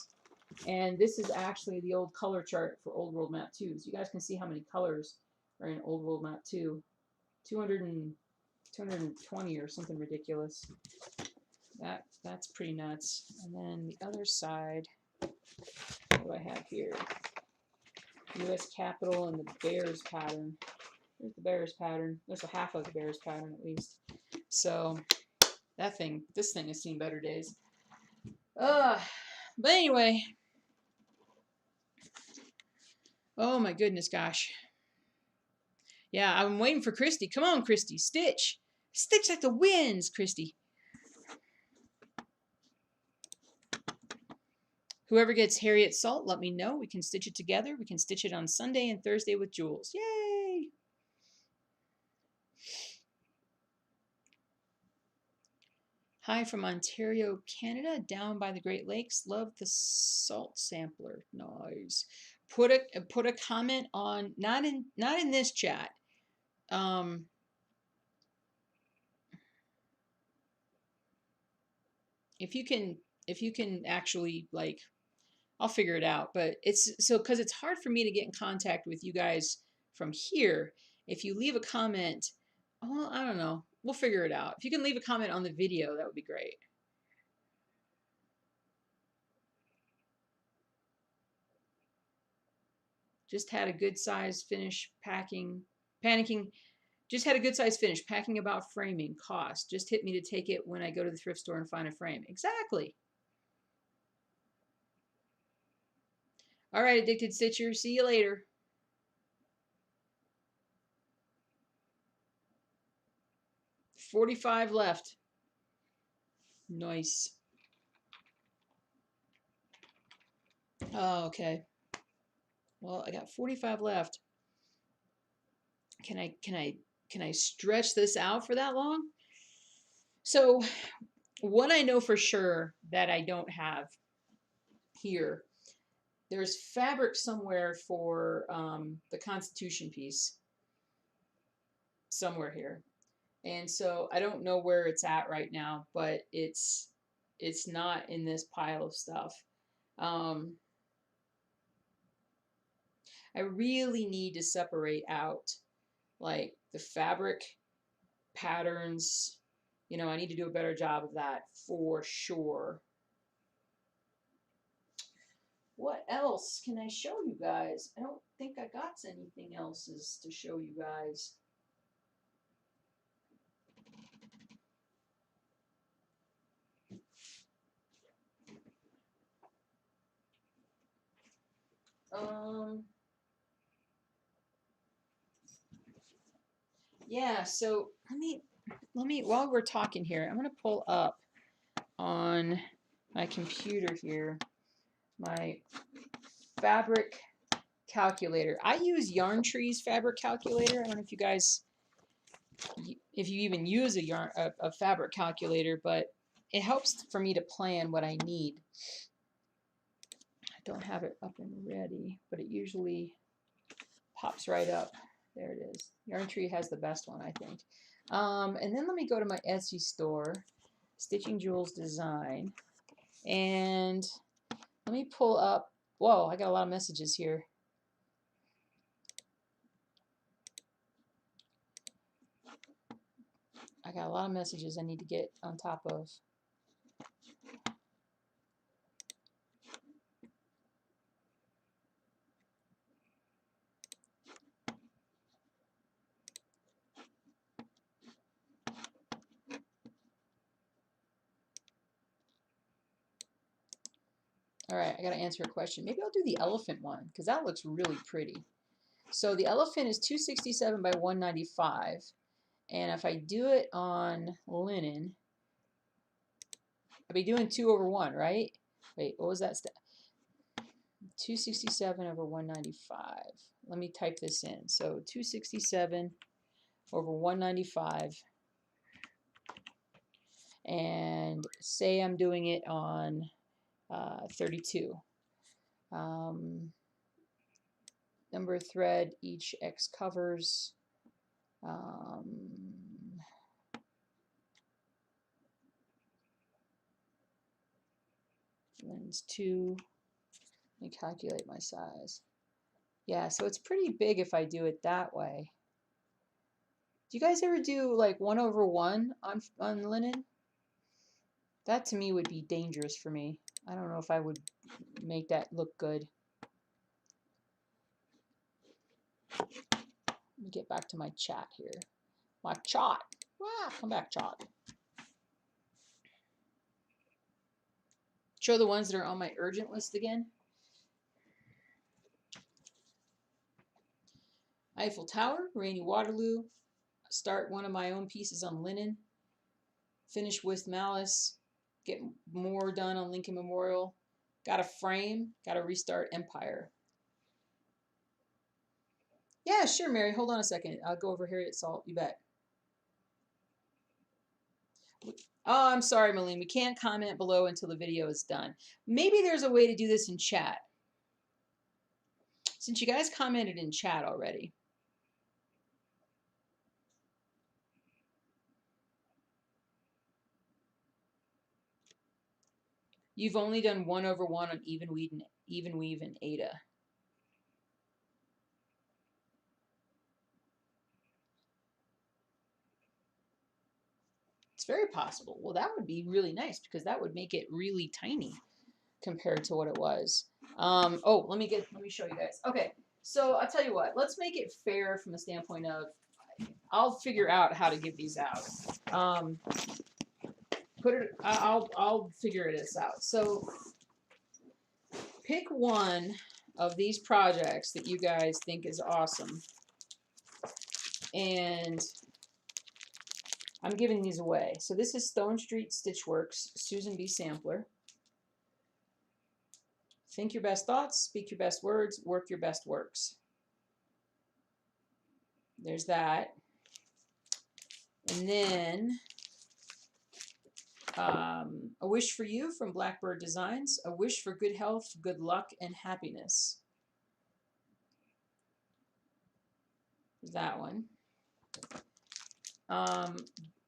and this is actually the old color chart for Old World Map 2. So you guys can see how many colors are in Old World Map 2. 220 or something ridiculous. That's pretty nuts. And then the other side, what do I have here? U.S. Capitol and the Bears pattern. There's the Bears pattern. There's a half of the Bears pattern at least. So this thing has seen better days. But anyway. Oh my goodness, gosh. Yeah, I'm waiting for Christy. Come on, Christy, stitch. Stitch like the winds, Christy. Whoever gets Harriet salt, let me know. We can stitch it together. We can stitch it on Sunday and Thursday with Jules. Yay! Hi from Ontario, Canada, down by the Great Lakes. Love the salt sampler. Nice. Put a comment on, not in this chat. If you can actually, like, I'll figure it out, but it's so, because it's hard for me to get in contact with you guys from here. If you leave a comment, well, I don't know, we'll figure it out. If you can leave a comment on the video, that would be great. Just had a good size finish panicking. Just had a good size finish packing about framing. Cost just hit me to take it when I go to the thrift store and find a frame. Exactly. All right, Addicted Stitcher. See you later. $45 left. Nice. Oh, okay. Well, I got 45 left. Can I stretch this out for that long? So, what I know for sure that I don't have here, there's fabric somewhere for the Constitution piece. Somewhere here. And so I don't know where it's at right now, but it's not in this pile of stuff. I really need to separate out, like, the fabric patterns. You know, I need to do a better job of that for sure. What else can I show you guys? I don't think I got anything else to show you guys. Yeah, so let me while we're talking here, I'm gonna pull up on my computer here my fabric calculator. I use Yarn Tree's fabric calculator. I don't know if you guys, if you even use a fabric calculator, but it helps for me to plan what I need. I don't have it up and ready, but it usually pops right up. There it is. Yarn Tree has the best one, I think. And then let me go to my Etsy store, Stitching Jules Design, and let me pull up. Whoa, I got a lot of messages here. I got a lot of messages I need to get on top of. All right, I got to answer a question. Maybe I'll do the elephant one because that looks really pretty. So the elephant is 267 by 195. And if I do it on linen, I'll be doing 2/1, right? Wait, what was that? 267 over 195. Let me type this in. So 267 over 195. And say I'm doing it on 32. Number of thread, each X covers. Lens 2. Let me calculate my size. Yeah, so it's pretty big if I do it that way. Do you guys ever do like 1/1 on linen? That to me would be dangerous for me. I don't know if I would make that look good. Let me get back to my chat here. My chat. Ah, come back, chat. Show the ones that are on my urgent list again. Eiffel Tower, Rainy Waterloo. Start one of my own pieces on linen. Finish with Malice. Get more done on Lincoln Memorial. Got a frame. Got to restart Empire. Yeah, sure, Mary. Hold on a second. I'll go over Harriet Salt. You bet. Oh, I'm sorry, Malene. We can't comment below until the video is done. Maybe there's a way to do this in chat. Since you guys commented in chat already. You've only done 1/1 on even weave and Ada. It's very possible. Well, that would be really nice because that would make it really tiny compared to what it was. Oh, let me show you guys. Okay, so I'll tell you what. Let's make it fair from the standpoint of I'll figure out how to give these out. I'll figure this out. So pick one of these projects that you guys think is awesome, and I'm giving these away. So this is Stone Street Stitchworks, Susan B. Sampler. Think your best thoughts, speak your best words, work your best works. There's that. And then A Wish for You from Blackbird Designs. A wish for good health, good luck, and happiness. There's that one.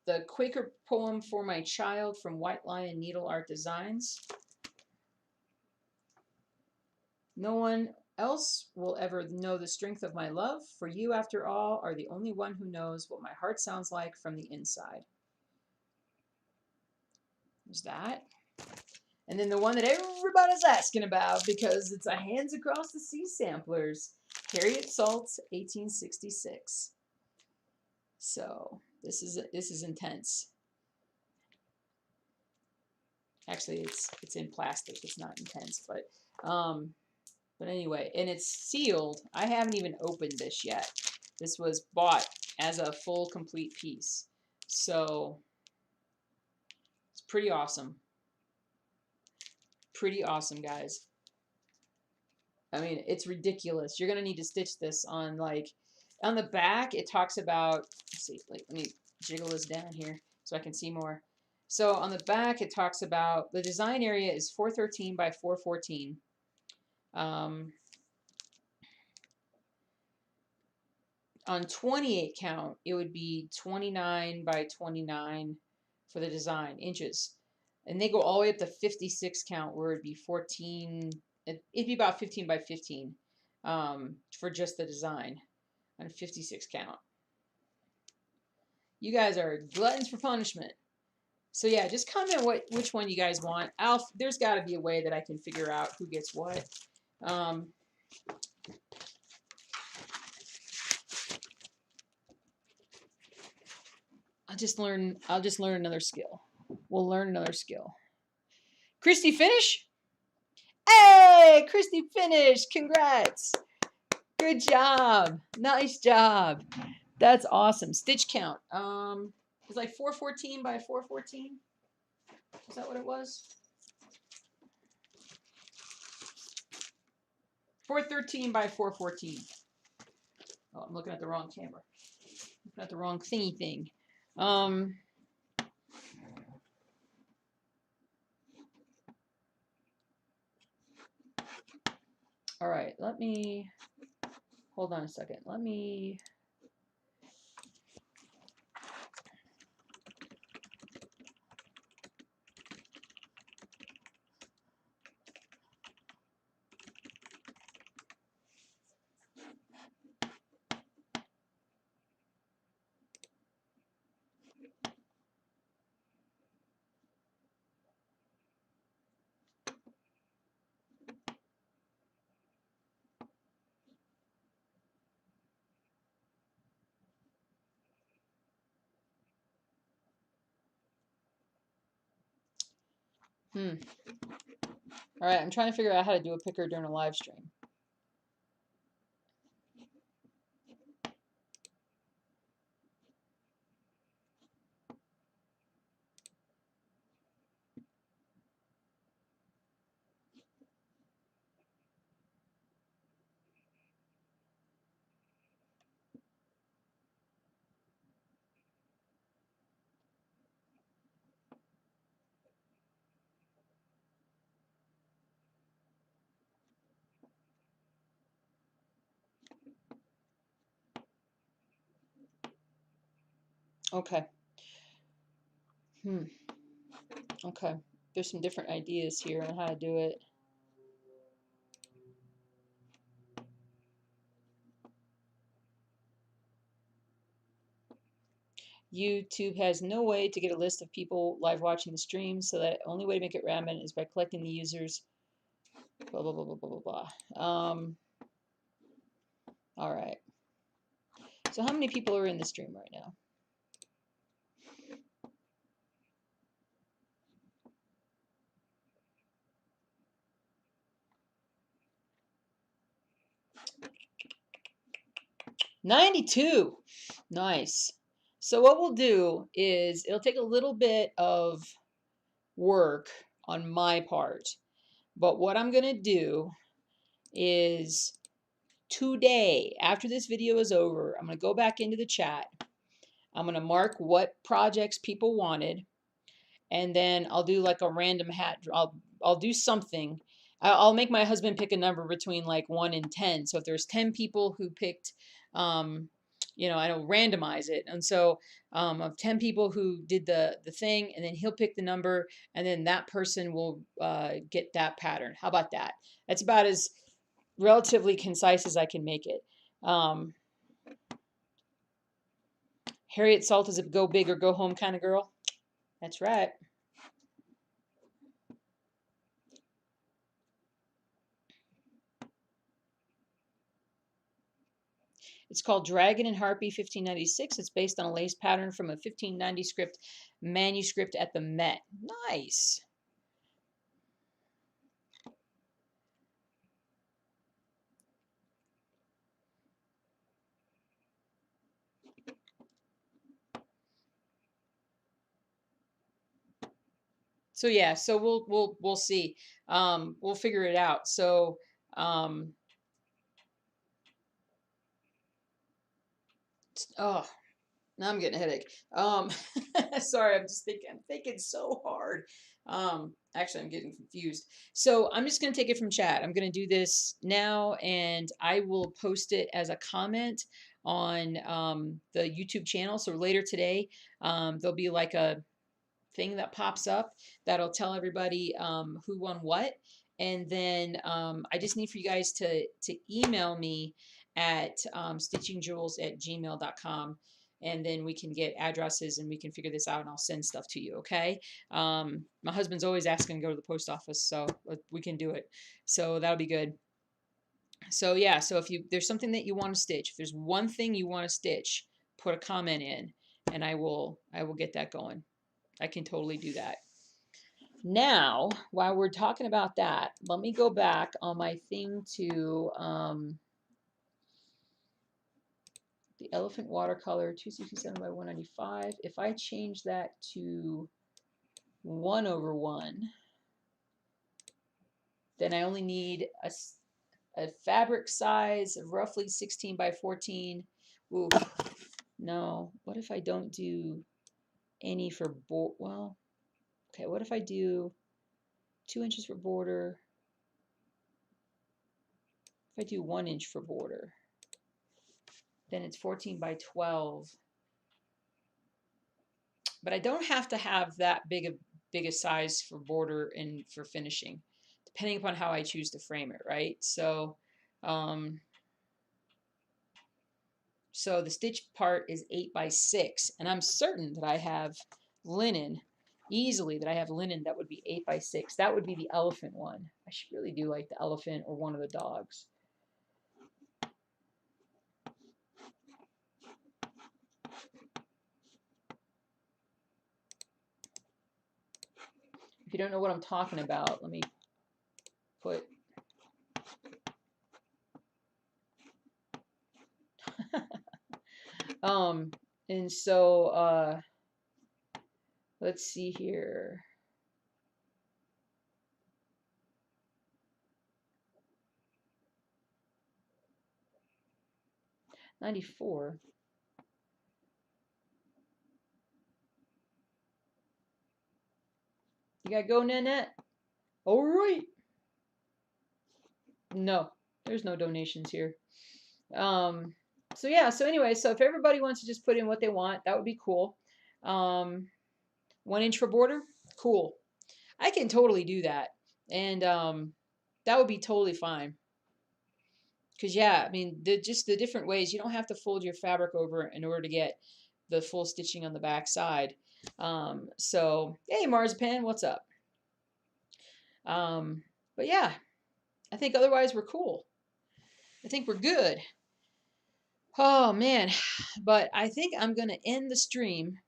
The Quaker Poem for My Child from White Lion Needle Art Designs. No one else will ever know the strength of my love, for you, after all, are the only one who knows what my heart sounds like from the inside. There's that. And then the one that everybody's asking about because it's a Hands Across the Sea samplers, Harriet Salt, 1866. So this is intense. Actually, it's in plastic. It's not intense, but anyway, and it's sealed. I haven't even opened this yet. This was bought as a full complete piece. So it's pretty awesome. Pretty awesome, guys. I mean, it's ridiculous. You're going to need to stitch this on, like, on the back, it talks about, let's see, like, let me jiggle this down here so I can see more. So on the back, it talks about the design area is 413 by 414. On 28 count, it would be 29 by 29 for the design inches. And they go all the way up to 56 count, where it'd be 14, it'd be about 15 by 15 for just the design on 56 count. You guys are gluttons for punishment. So yeah, just comment which one you guys want. There's got to be a way that I can figure out who gets what. I'll just learn another skill. We'll learn another skill. Christy, finish? Hey, Christy, finish. Congrats. Good job. Nice job. That's awesome. Stitch count. It's like 414 by 414. Is that what it was? 413 by 414. Oh, I'm looking at the wrong camera. Looking at the wrong thingy thing. All right, let me, hold on a second. Let me, all right, I'm trying to figure out how to do a picker during a live stream. Okay. Okay. There's some different ideas here on how to do it. YouTube has no way to get a list of people live watching the stream, so that only way to make it random is by collecting the users. Blah, blah, blah, blah, blah, blah, blah. All right. So how many people are in the stream right now? $92. Nice. So what we'll do is it'll take a little bit of work on my part, but what I'm going to do is today, after this video is over, I'm going to go back into the chat. I'm going to mark what projects people wanted, and then I'll do like a random hat. I'll do something. I'll make my husband pick a number between like 1 and 10. So if there's 10 people who picked, you know, I don't randomize it. And so of 10 people who did the thing, and then he'll pick the number, and then that person will get that pattern. How about that? That's about as relatively concise as I can make it. Harriet Salt is a go big or go home kind of girl. That's right. It's called Dragon and Harpy 1596. It's based on a lace pattern from a 1590 script manuscript at the Met. Nice. So yeah, so we'll see. We'll figure it out. So oh, now I'm getting a headache. Sorry, I'm thinking so hard. Actually, I'm getting confused. So I'm just going to take it from chat. I'm going to do this now, and I will post it as a comment on the YouTube channel. So later today, there'll be like a thing that pops up that'll tell everybody who won what. And then I just need for you guys to email me at stitchingjewels@gmail.com, and then we can get addresses and we can figure this out, and I'll send stuff to you. Okay. My husband's always asking to go to the post office, so we can do it. So that'll be good. So yeah, so if there's something that you want to stitch, if there's one thing you want to stitch, put a comment in, and I will get that going. I can totally do that. Now, while we're talking about that, let me go back on my thing to the elephant watercolor 267 by 195. If I change that to 1/1, then I only need a fabric size of roughly 16 by 14. Ooh, no. What if I don't do any for well, okay, what if I do 2 inches for border, If I do 1 inch for border, then it's 14 by 12. But I don't have to have that big a size for border and for finishing, depending upon how I choose to frame it, right? So, so the stitch part is 8 by 6, and I'm certain that I have linen, easily that I have linen that would be 8 by 6. That would be the elephant one. I should really do like the elephant or one of the dogs. If you don't know what I'm talking about, let me put and so let's see here. '94. You gotta go, Nanette. All right. No, there's no donations here. So yeah, so anyway, so if everybody wants to just put in what they want, that would be cool. 1 inch for border, cool. I can totally do that, and that would be totally fine. Because yeah, I mean, just the different ways, you don't have to fold your fabric over in order to get the full stitching on the back side. So hey, Marzipan, what's up? But yeah, I think otherwise we're cool. I think we're good. Oh man, but I think I'm gonna end the stream.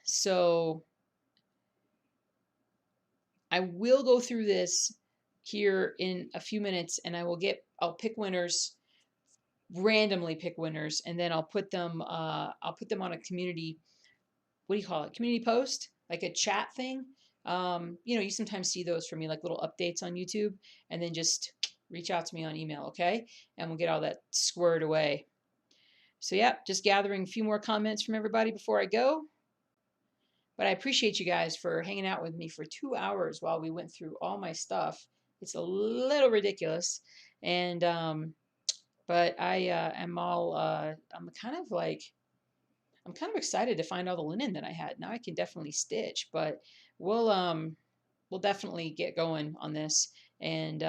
So I will go through this here in a few minutes, and I'll pick winners, randomly pick winners, and then I'll put them on a community, what do you call it, community post, like a chat thing. You know, you sometimes see those from me, like little updates on YouTube, and then just reach out to me on email, okay? And we'll get all that squared away. So yeah, just gathering a few more comments from everybody before I go. But I appreciate you guys for hanging out with me for 2 hours while we went through all my stuff. It's a little ridiculous, and but I am all I'm kind of excited to find all the linen that I had. Now I can definitely stitch, but we'll definitely get going on this. And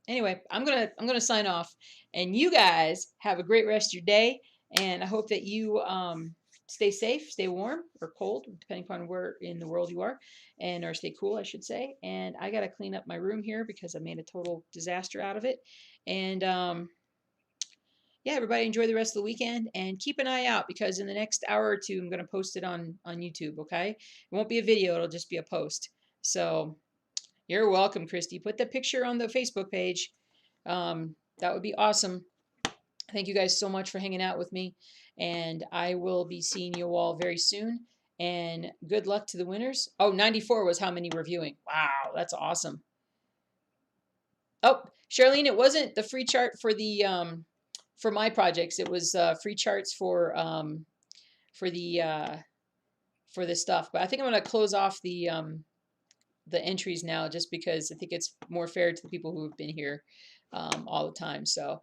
anyway, I'm gonna sign off, and you guys have a great rest of your day, and I hope that you stay safe, stay warm or cold, depending upon where in the world you are, and or stay cool, I should say. And I gotta clean up my room here because I made a total disaster out of it. And yeah, everybody enjoy the rest of the weekend, and keep an eye out because in the next hour or two, I'm gonna post it on YouTube. Okay, it won't be a video; it'll just be a post. So you're welcome, Christy. Put the picture on the Facebook page. That would be awesome. Thank you guys so much for hanging out with me, and I will be seeing you all very soon. And good luck to the winners. Oh, 94 was how many were viewing. Wow, that's awesome. Oh, Charlene, it wasn't the free chart for the for my projects. It was free charts for the for this stuff. But I think I'm gonna close off the entries now, just because I think it's more fair to the people who have been here all the time. So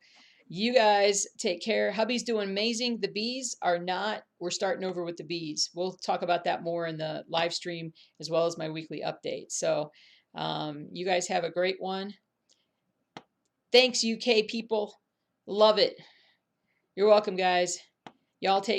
you guys take care. Hubby's doing amazing. The bees are not, we're starting over with the bees. We'll talk about that more in the live stream as well as my weekly update. So you guys have a great one. Thanks, UK people. Love it. You're welcome, guys. Y'all take